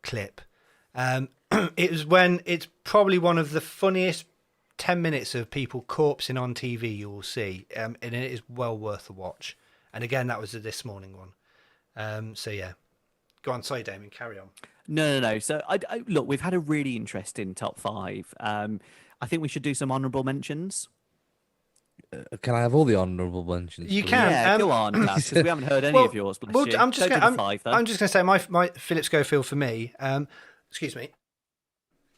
clip, it was when it's probably one of the funniest 10 minutes of people corpsing on TV you will see, and it is well worth a watch. And again, that was the This Morning one. So yeah, go on. Sorry, Damien, carry on. No. So I look, we've had a really interesting top five. I think we should do some honourable mentions. Can I have all the honourable mentions? You please? can. Yeah, go on, because we haven't heard any of yours. Bless you. I'm just Don't do the five, though. I'm just going to say my Philip Schofield for me. Excuse me.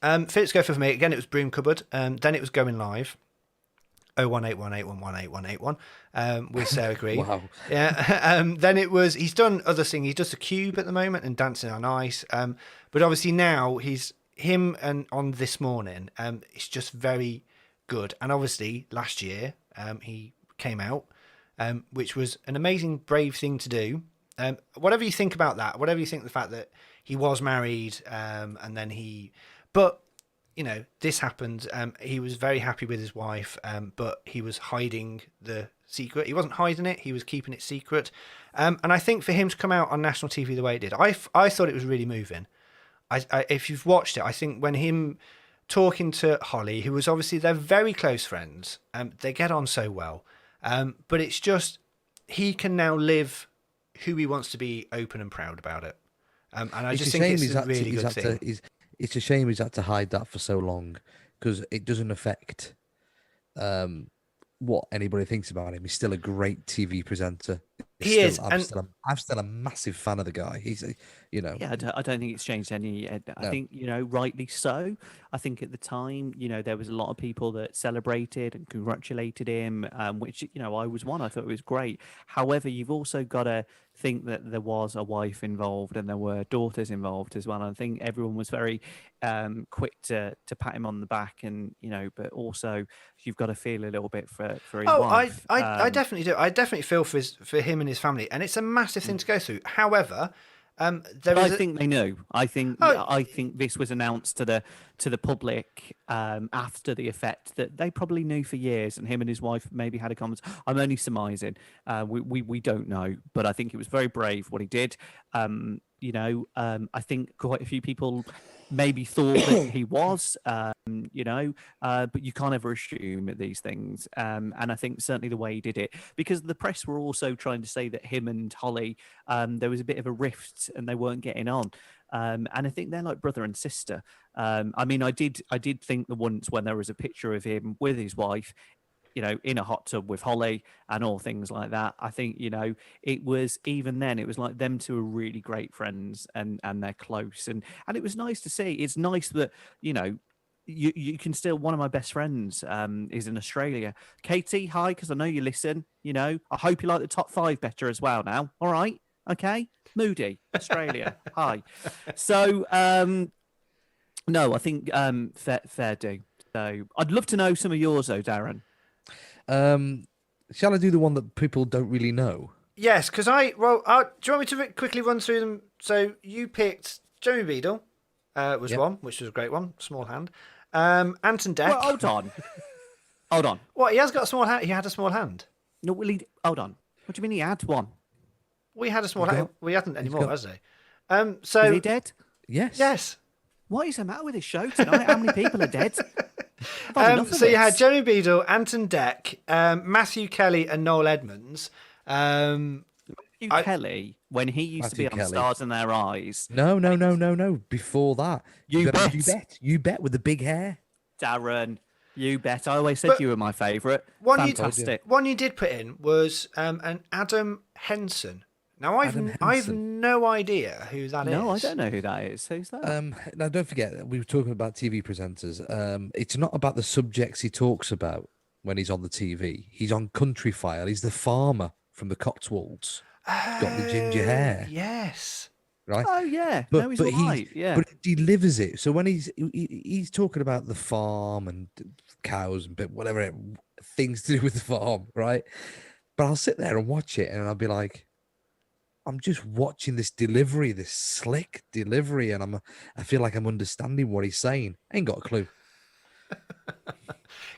Philip Schofield for me again. It was Broom Cupboard. Then it was Going Live. 01818818181 with Sarah Green. Wow. Yeah. Then it was. He's done other things. He does The Cube at the moment and Dancing on Ice. But obviously now him and on This Morning. It's just very good. And obviously last year he came out, which was an amazing, brave thing to do. Whatever you think about that, whatever you think the fact that he was married and then but you know, this happened. He was very happy with his wife, but he was hiding the secret. He wasn't hiding it. He was keeping it secret. And I think for him to come out on national TV the way it did, I thought it was really moving. If you've watched it, I think when him talking to Holly, who was obviously, they're very close friends, they get on so well. But it's just, he can now live who he wants to be, open and proud about it. And I just think it's a really good thing. It's a shame he's had to hide that for so long, because it doesn't affect what anybody thinks about him. He's still a great TV presenter. I'm still a massive fan of the guy. He's, you know. Yeah, I don't think it's changed any. I think, you know, rightly so. I think at the time, you know, there was a lot of people that celebrated and congratulated him, which, you know, I was one. I thought it was great. However, you've also got to think that there was a wife involved and there were daughters involved as well. And I think everyone was very quick to pat him on the back, and, you know, but also you've got to feel a little bit for his wife. I definitely do. I definitely feel for him and his family, and it's a massive thing to go through. However, I think they knew. I think this was announced to the public after the effect that they probably knew for years, and him and his wife maybe had a conversation. I'm only surmising. We don't know, but I think it was very brave what he did. You know, I think quite a few people maybe thought that he was, you know, but you can't ever assume these things. And I think certainly the way he did it, because the press were also trying to say that him and Holly, there was a bit of a rift and they weren't getting on. And I think they're like brother and sister. I mean, I did think that once when there was a picture of him with his wife, you know, in a hot tub with Holly and all things like that. I think, you know, it was, even then, it was like them two are really great friends and they're close. And it was nice to see. It's nice that, you know, you can still, one of my best friends is in Australia. Katie, hi, because I know you listen, you know. I hope you like the top five better as well now. All right. Okay. Moody, Australia. Hi. So, no, I think fair do. So I'd love to know some of yours though, Darren. Shall I do the one that people don't really know? Yes, because do you want me to quickly run through them? So you picked Jeremy Beadle, was one, which was a great one, small hand. Anton Deck. Well, hold on. Hold on. What? He has got a small hand. He had a small hand. No, hold on. What do you mean he had one? We had a small hand. We hasn't anymore, has he? So Is he dead? Yes. Yes. What is the matter with this show tonight? How many people are dead? I've had enough of So you this. had Jeremy Beadle, Anton Deck, Matthew Kelly, and Noel Edmonds. Matthew Kelly, when he used to be Matthew on Kelly. Stars in Their Eyes. No. Before that, You bet. You bet with the big hair. Darren, you bet. I always said But you were my favourite. One Fantastic. One you did put in was an Adam Henson. Now I've no idea who that is. No, I don't know who that is. Who's that? Now don't forget, we were talking about TV presenters. It's not about the subjects he talks about when he's on the TV. He's on Country File. He's the farmer from the Cotswolds. He's got the ginger hair. Yes. Right. Oh yeah. No, he's all right. Yeah. But he delivers it. So when he's talking about the farm and cows and whatever things to do with the farm, right? But I'll sit there and watch it, and I'll be like, I'm just watching this delivery, this slick delivery, and I feel like I'm understanding what he's saying. Ain't got a clue.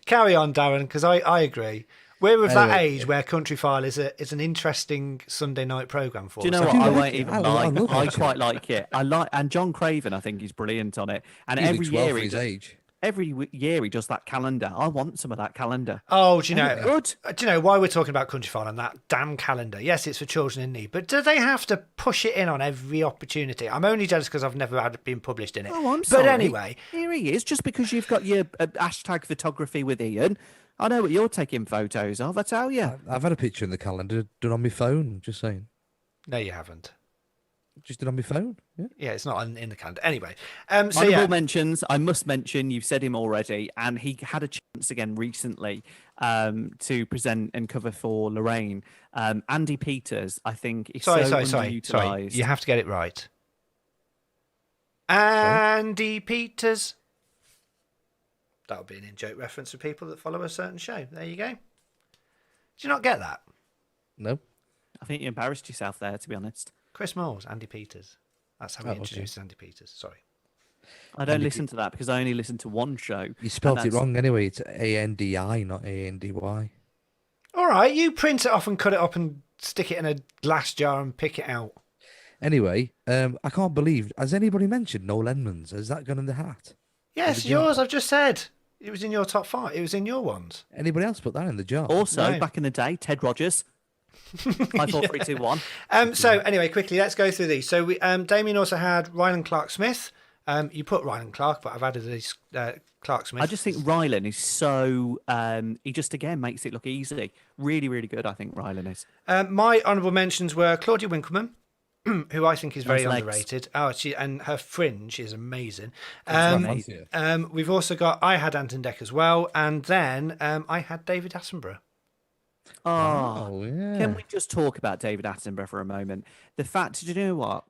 Carry on, Darren, because I agree. We're of that Anyway. age where Country File is an interesting Sunday night programme for Do you us. know what? do I like won't it. even I lie. love I it. quite like it. And John Craven, I think he's brilliant on it. And He every looks well year for he his does, age. every year he does that calendar. I want some of that calendar. Oh, do you know? Ain't it good? Do you know why we're talking about Country File and that damn calendar? Yes, it's for children in need, but do they have to push it in on every opportunity? I'm only jealous because I've never had it been published in it. Oh, I'm sorry. But anyway, Here he is. Just because you've got your hashtag photography with Ian, I know what you're taking photos of, I tell you. I've had a picture in the calendar done on my phone. Just saying. no, you haven't. Just did on my phone. Yeah. Yeah, it's not in the calendar. Anyway, so Honourable yeah, mentions, I must mention, you've said him already, and he had a chance again recently to present and cover for Lorraine. Andy Peters, I think, is sorry. underutilised. You have to get it right. Andy Peters. That would be an in-joke reference for people that follow a certain show. There you go. Did you not get that? No. I think you embarrassed yourself there, to be honest. Chris Moores, Andy Peters. That's how we introduced Andy Peters. Sorry. I don't listen to that because I only listen to one show. You spelled and it that's- wrong anyway. It's ANDI, not ANDY. All right, you print it off and cut it up and stick it in a glass jar and pick it out. Anyway, I can't believe. Has anybody mentioned Noel Edmonds? Has that gone in the hat? Yes, the jar? yours. I've just said it was in your top 5. It was in your ones. Anybody else put that in the jar? Also, No. back in the day, Ted Rogers. 5, 4, 3, 2, 1. So anyway, quickly, let's go through these. So we, Damien also had Ryland Clark Smith. You put Ryland Clark, but I've added these Clark Smith. I just think Rylan is so. He just again makes it look easy. Really, really good. I think Rylan is. My honourable mentions were Claudia Winkleman, who I think is very Nice legs. underrated. Oh, and her fringe is amazing. amazing. We've also got I had Anton Deck as well, and then I had David Attenborough. Oh, yeah. Can we just talk about David Attenborough for a moment? The fact, do you know what?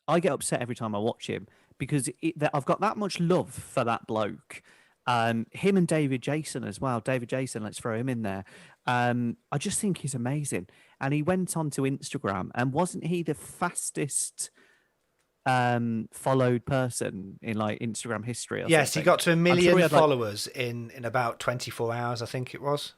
I get upset every time I watch him because I've got that much love for that bloke. Him and David Jason as well. David Jason, let's throw him in there. I just think he's amazing. And he went onto Instagram, and wasn't he the fastest followed person in like Instagram history? Or Yes, he something? got to 1 I'm sure million he had, like, followers in about 24 hours, I think it was.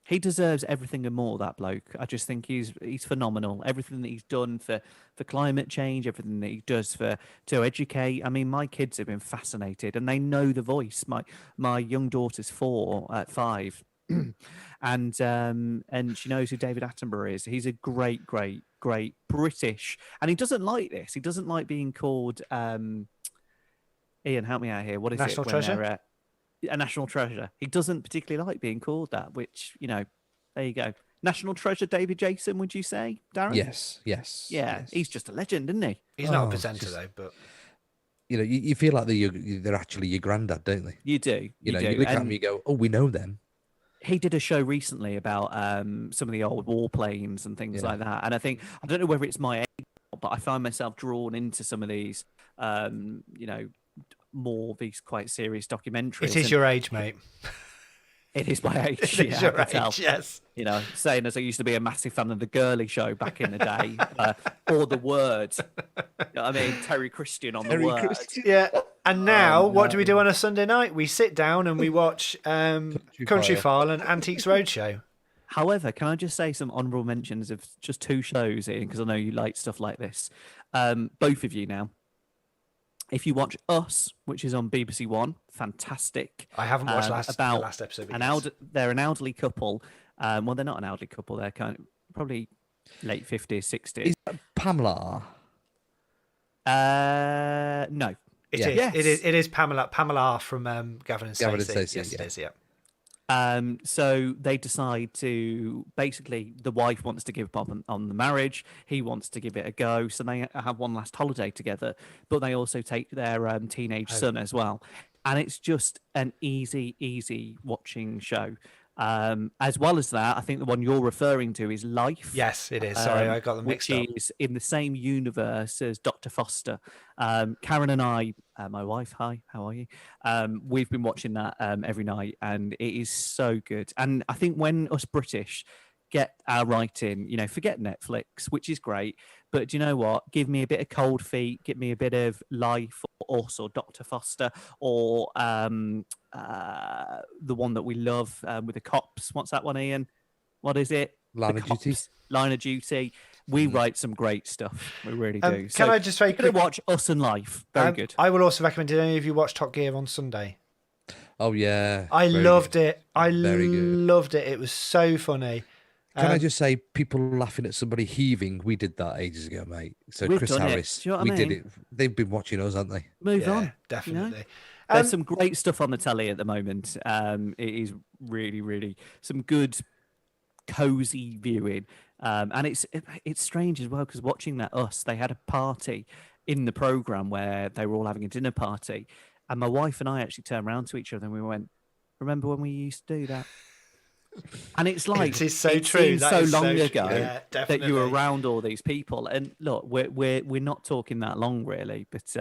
He deserves everything and more, that bloke. I just think he's phenomenal. Everything that he's done for climate change, everything that he does to educate. I mean, my kids have been fascinated, and they know the voice. My young daughter's 5, and she knows who David Attenborough is. He's a great British, and he doesn't like this. He doesn't like being called. Ian, help me out here. What is National it? When treasure? they're, a national treasure. He doesn't particularly like being called that, which, there you go. National treasure, David Jason, would you say, Darren? Yes. Yeah, he's just a legend, isn't he? He's not a Oh, presenter, just- though, but... You feel like they're actually your granddad, don't they? You do. You do. look at And them, you go, "Oh, we know them." he did a show recently about some of the old warplanes and things like that. And I don't know whether it's my age, but I find myself drawn into some of these, more these quite serious documentaries. It is your age, mate. It is my age. It is your I can age, tell. yes. Saying as I used to be a massive fan of the Girly Show back in the day, or The Word. You know what I mean, Terry Christian on The Word. Yeah. And now, what do we do on a Sunday night? We sit down and we watch Country File and Antiques Roadshow. However, can I just say some honourable mentions of just 2 shows, Ian, because I know you like stuff like this. Both of you now. If you watch Us, which is on BBC One, fantastic. I haven't watched the last episode. They're an elderly couple. Well, they're not an elderly couple. They're kind of probably late 50s, 60s. Is that Pamela? No. It is. Yes. It is Pamela from Gavin and Stacey. Gavin and Stacey, Yes, it is, yeah. So they decide to basically the wife wants to give up on the marriage. He wants to give it a go. So they have one last holiday together, but they also take their teenage son as well. And it's just an easy watching show. As well as that, I think the one you're referring to is Life. Yes, it is. Sorry, I got them mixed up. Which is in the same universe as Dr. Foster. Karen and I, my wife, hi, how are you? We've been watching that every night, and it is so good. And I think when us British get our writing, forget Netflix, which is great, but do you know what? Give me a bit of Cold Feet, give me a bit of Life, or also Dr. Foster, or the one that we love with the cops. What's that one, Ian? What is it? Line of Duty. Line of Duty. We write some great stuff. We really do. Can I just say, watch Us and Life? Very good. I will also recommend. Did any of you watch Top Gear on Sunday? Oh yeah, I loved it. I loved it. It was so funny. Can I just say, people laughing at somebody heaving? We did that ages ago, mate. So We've Chris done Harris, it. Do you know what I we mean? did it. They've been watching us, haven't they? Move on. Definitely. There's some great stuff on the telly at the moment. It is really some good, cozy viewing. And it's strange as well because watching that Us, they had a party in the program where they were all having a dinner party, and my wife and I actually turned around to each other and we went, "Remember when we used to do that?" And it's like it is so it true. seems That so is long so ago that you were definitely. around all these people. And look, we're not talking that long really, but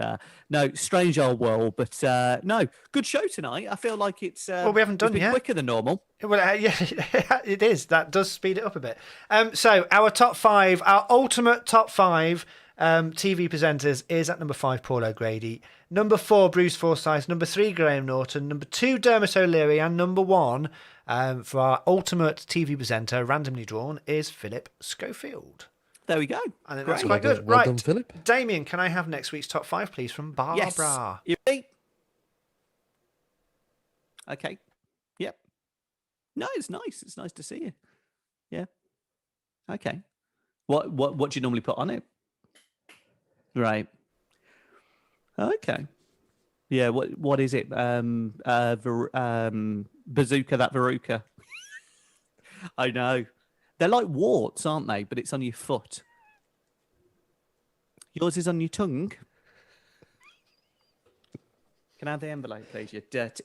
no, strange old world. But no, good show tonight. I feel like it's we haven't done been yet. quicker than normal. Well, yeah, it is. That does speed it up a bit. So our top 5, our ultimate top 5 TV presenters is at number 5, Paul O'Grady. Number 4, Bruce Forsyth. Number 3, Graham Norton. Number 2, Dermot O'Leary. And number 1, for our ultimate TV presenter, randomly drawn, is Philip Schofield. There we go. I think that's Great. quite good. Well right, done, Philip. Damien, can I have next week's top 5, please, from Barbara? Yes. You ready? Okay. Yep. No, it's nice. It's nice to see you. Yeah. Okay. What do you normally put on it? Right. Okay. Yeah. What is it? Bazooka, that Veruca. I know. They're like warts, aren't they? But it's on your foot. Yours is on your tongue. Can I have the envelope, please? You dirty.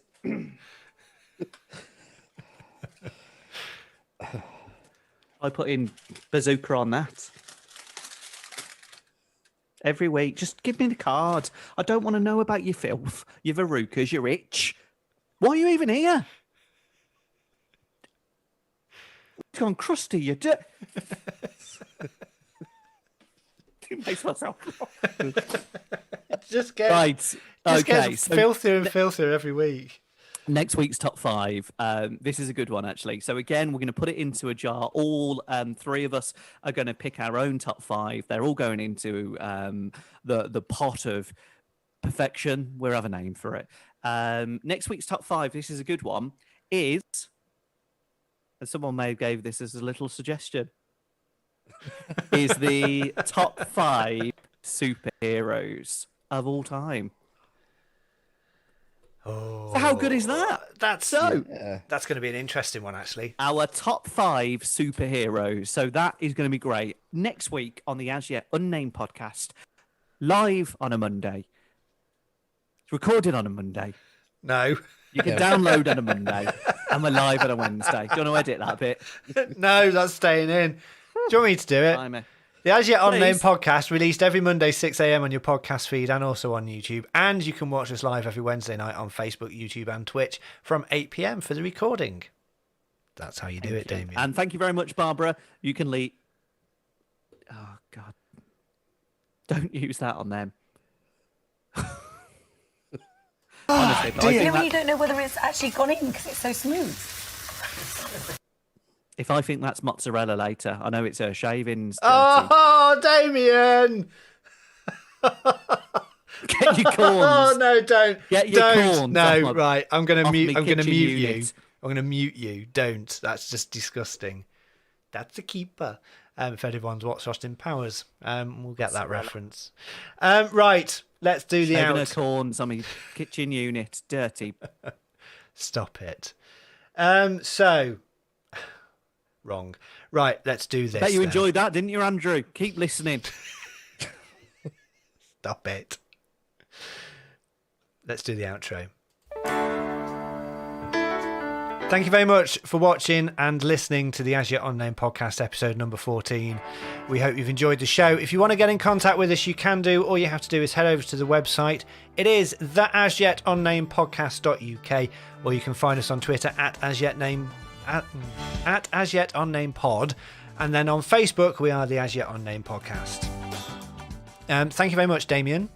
I put in bazooka on that. Every week, just give me the card. I don't want to know about your filth, your verrucas, your itch. Why are you even here? It's gone crusty, you do. Makes myself Just get filthier and filthier every week. Next week's top 5. This is a good one, actually. So again, we're going to put it into a jar. All 3 of us are going to pick our own top 5. They're all going into the pot of perfection. We'll have a name for it. Next week's top 5, this is a good one, is, and someone may have gave this as a little suggestion, is the top 5 superheroes of all time. Oh, so how good is that? That's going to be an interesting one, actually. Our top 5 superheroes. So that is going to be great. Next week on the As Yet Unnamed Podcast, live on a Monday. It's recorded on a Monday. No. You can download on a Monday, and we're live on a Wednesday. Do you want to edit that bit? No, that's staying in. Do you want me to do it? The As Yet Unnamed Podcast, released every Monday 6 a.m. on your podcast feed and also on YouTube. And you can watch us live every Wednesday night on Facebook, YouTube and Twitch from 8 p.m. for the recording. That's how you do it, Damien. And thank you very much, Barbara. You can leave... Oh, God. Don't use that on them. Honestly, but I You think know when that- you don't know whether it's actually gone in because it's so smooth. if I think that's mozzarella later, I know it's her shavings. Dirty. Oh, Damien! Get your corns. Oh no, don't. Get your don't. corns No, off my- right. I'm gonna off mute. me I'm gonna kitchen mute you. unit. I'm gonna mute you. Don't. That's just disgusting. That's a keeper. If anyone's watched Austin Powers, we'll get that reference. Right. Let's do the Shaving her out. corns on my kitchen unit. Dirty. Stop it. So wrong. Right. Let's do this. Bet you then. enjoyed that, didn't you, Andrew? Keep listening. Stop it. Let's do the outro. Thank you very much for watching and listening to the As Yet Unnamed Podcast, episode number 14. We hope you've enjoyed the show. If you want to get in contact with us, you can do. All you have to do is head over to the website. It is the As Yet Unnamed Podcast.uk, or you can find us on Twitter at As Yet Unnamed Pod, and then on Facebook we are the As Yet Unnamed Podcast. Thank you very much, Damien.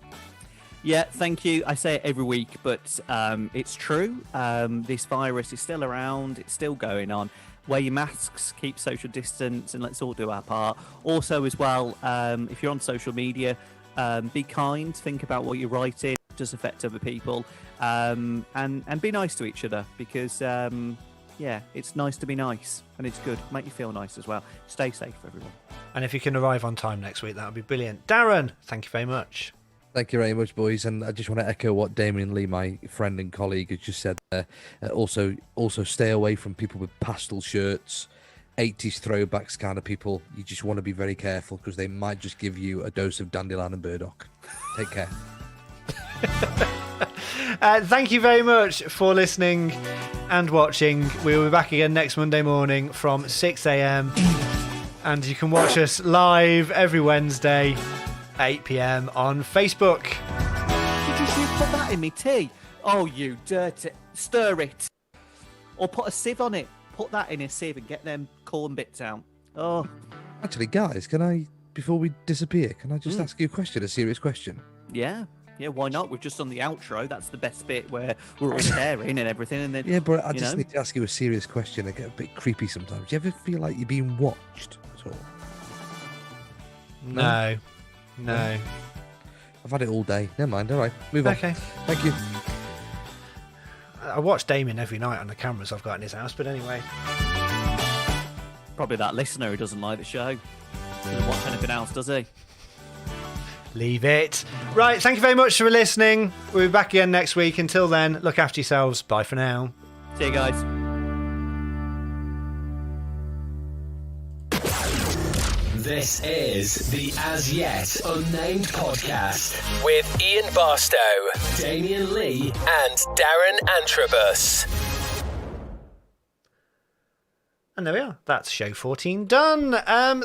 Yeah, thank you. I say it every week, but it's true. This virus is still around. It's still going on. Wear your masks, keep social distance, and let's all do our part. Also, as well, if you're on social media, be kind. Think about what you're writing. It does affect other people. And be nice to each other because, yeah, it's nice to be nice. And it's good. Make you feel nice as well. Stay safe, everyone. And if you can arrive on time next week, that would be brilliant. Darren, thank you very much. Thank you very much, boys. And I just want to echo what Damien Lee, my friend and colleague, has just said there. Also stay away from people with pastel shirts, 80s throwbacks kind of people. You just want to be very careful because they might just give you a dose of dandelion and burdock. Take care. Thank you very much for listening and watching. We will be back again next Monday morning from 6 a.m. And you can watch us live every Wednesday, 8 p.m. on Facebook. Did you put that in me tea? Oh, you dirty. Stir it. Or put a sieve on it. Put that in a sieve and get them corn bits out. Oh. Actually, guys, can I, before we disappear, can I just ask you a question, a serious question? Yeah. Yeah, why not? We've just done the outro. That's the best bit where we're all staring and everything. And then, Yeah, but I just need to ask you a serious question. I get a bit creepy sometimes. Do you ever feel like you're being watched at all? No. I've had it all day. Never mind. All right, move on. Okay. Thank you. I watch Damien every night on the cameras I've got in his house, but anyway. Probably that listener who doesn't like the show. Doesn't watch anything else, does he? Leave it. Right, thank you very much for listening. We'll be back again next week. Until then, look after yourselves. Bye for now. See you guys. This is the As Yet Unnamed Podcast with Ian Barstow, Damien Lee, and Darren Antrobus. And there we are. That's show 14 done.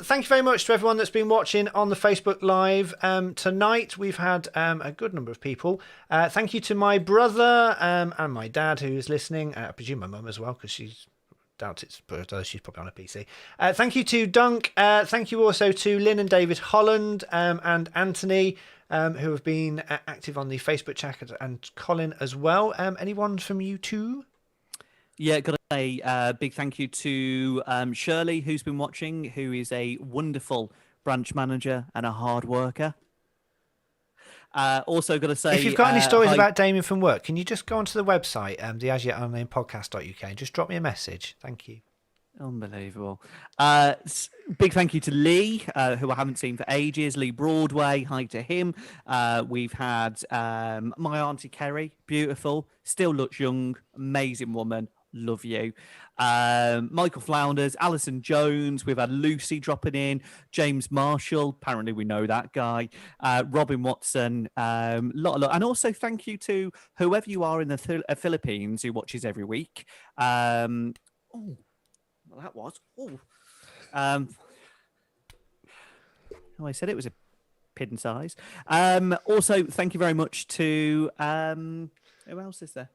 Thank you very much to everyone that's been watching on the Facebook Live. Tonight we've had a good number of people. Thank you to my brother and my dad who's listening. I presume my mum as well because she's she's probably on a PC. Thank you to Dunk. Thank you also to Lynn and David Holland and Anthony who have been active on the Facebook chat, and Colin as well. Anyone from you too? Yeah, got to say big thank you to Shirley, who's been watching, who is a wonderful branch manager and a hard worker. Also got to say... If you've got any stories about Damien from work, can you just go onto the website, the As Yet Unnamed Podcast.uk, and just drop me a message? Thank you. Unbelievable. Big thank you to Lee, who I haven't seen for ages. Lee Broadway, hi to him. We've had my Auntie Kerry, beautiful, still looks young, amazing woman. Love you. Michael Flounders, Alison Jones. We've had Lucy dropping in. James Marshall. Apparently we know that guy. Robin Watson. Lot. And also thank you to whoever you are in the Philippines who watches every week. Well, that was. I said it was a pin size. Also, thank you very much to... who else is there?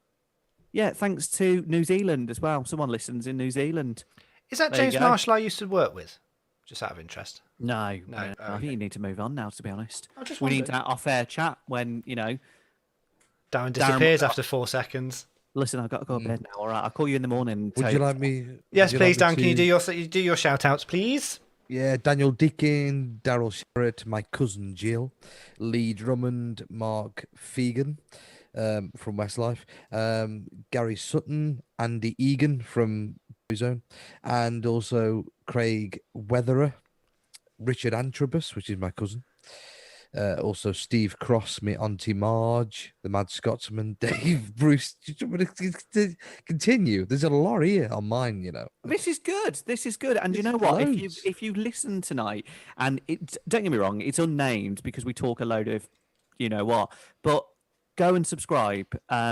Yeah, thanks to New Zealand as well. Someone listens in New Zealand. Is that James Marshall I used to work with? Just out of interest. No. Okay. I think you need to move on now, to be honest. I just we need wondered. to have our fair chat when, Darren disappears after 4 seconds. Listen, I've got to go to bed now. All right, I'll call you in the morning. Would you like me? Yes, please, Dan. Can you do your shout outs, please? Yeah, Daniel Dickin, Daryl Sherritt, my cousin Jill, Lee Drummond, Mark Fegan from Westlife, Gary Sutton, Andy Egan from Zone, and also Craig Weatherer, Richard Antrobus, which is my cousin. Also Steve Cross, me Auntie Marge, the Mad Scotsman, Dave Bruce. To continue, there's a lot here on mine, you know. This is good. And you know what? If you listen tonight, and don't get me wrong, it's unnamed because we talk a load of, you know what, but go and subscribe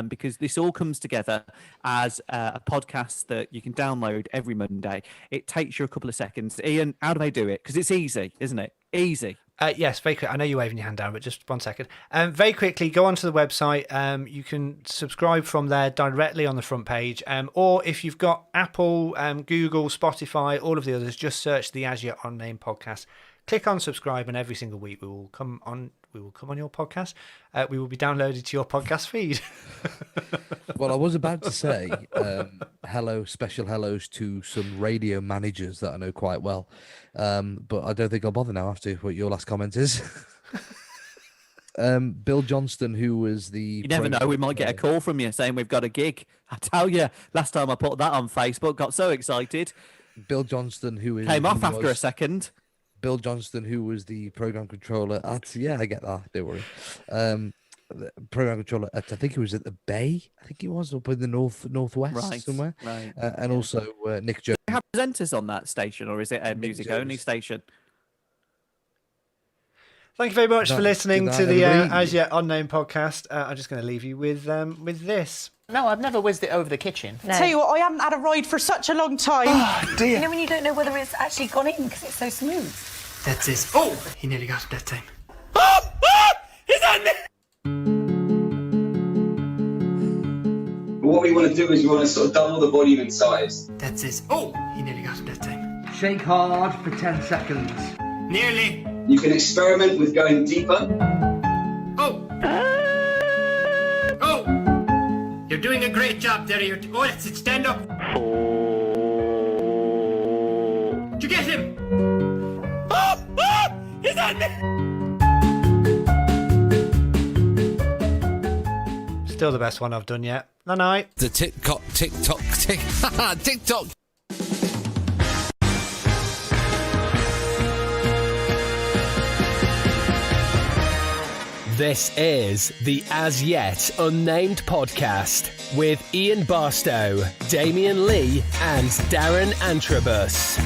because this all comes together as a podcast that you can download every Monday. It takes you a couple of seconds. Ian, how do they do it? Because it's easy, isn't it? Easy. Yes, very quick. I know you're waving your hand down, but just 1 second. Very quickly, go onto the website. You can subscribe from there directly on the front page. Or if you've got Apple, Google, Spotify, all of the others, just search the As Yet Unnamed Podcast. Click on subscribe, and every single week we will come on your podcast. We will be downloaded to your podcast feed. Well, I was about to say special hellos to some radio managers that I know quite well, but I don't think I'll bother now after what your last comment is. Bill Johnston, who was the... You never know, we might get a call from you saying we've got a gig. I tell you, last time I put that on Facebook, got so excited. Bill Johnston, came off after a second. Bill Johnston, who was the program controller at... Yeah, I get that, don't worry. The program controller at, I think he was at the Bay. I think he was up in the northwest somewhere. Right. And also Nick Jones. Do you have presenters on that station, or is it a music-only station? Thank you very much for listening to the As Yet Unnamed Podcast. I'm just going to leave you with this. No, I've never whizzed it over the kitchen. No. Tell you what, I haven't had a ride for such a long time. Oh, dear. You know when you don't know whether it's actually gone in because it's so smooth? That's it. Oh, he nearly got it that time. He's on me! What we want to do is we want to sort of double the volume and size. That's it. Oh, he nearly got it that time. Shake hard for 10 seconds. Nearly. You can experiment with going deeper. Oh. Oh. You're doing a great job there. Oh, that's it. Stand up. Did you get him? He's on me! Still the best one I've done yet. Night. The TikTok. This is the As Yet Unnamed Podcast with Ian Barstow, Damian Lee, and Darren Antrobus.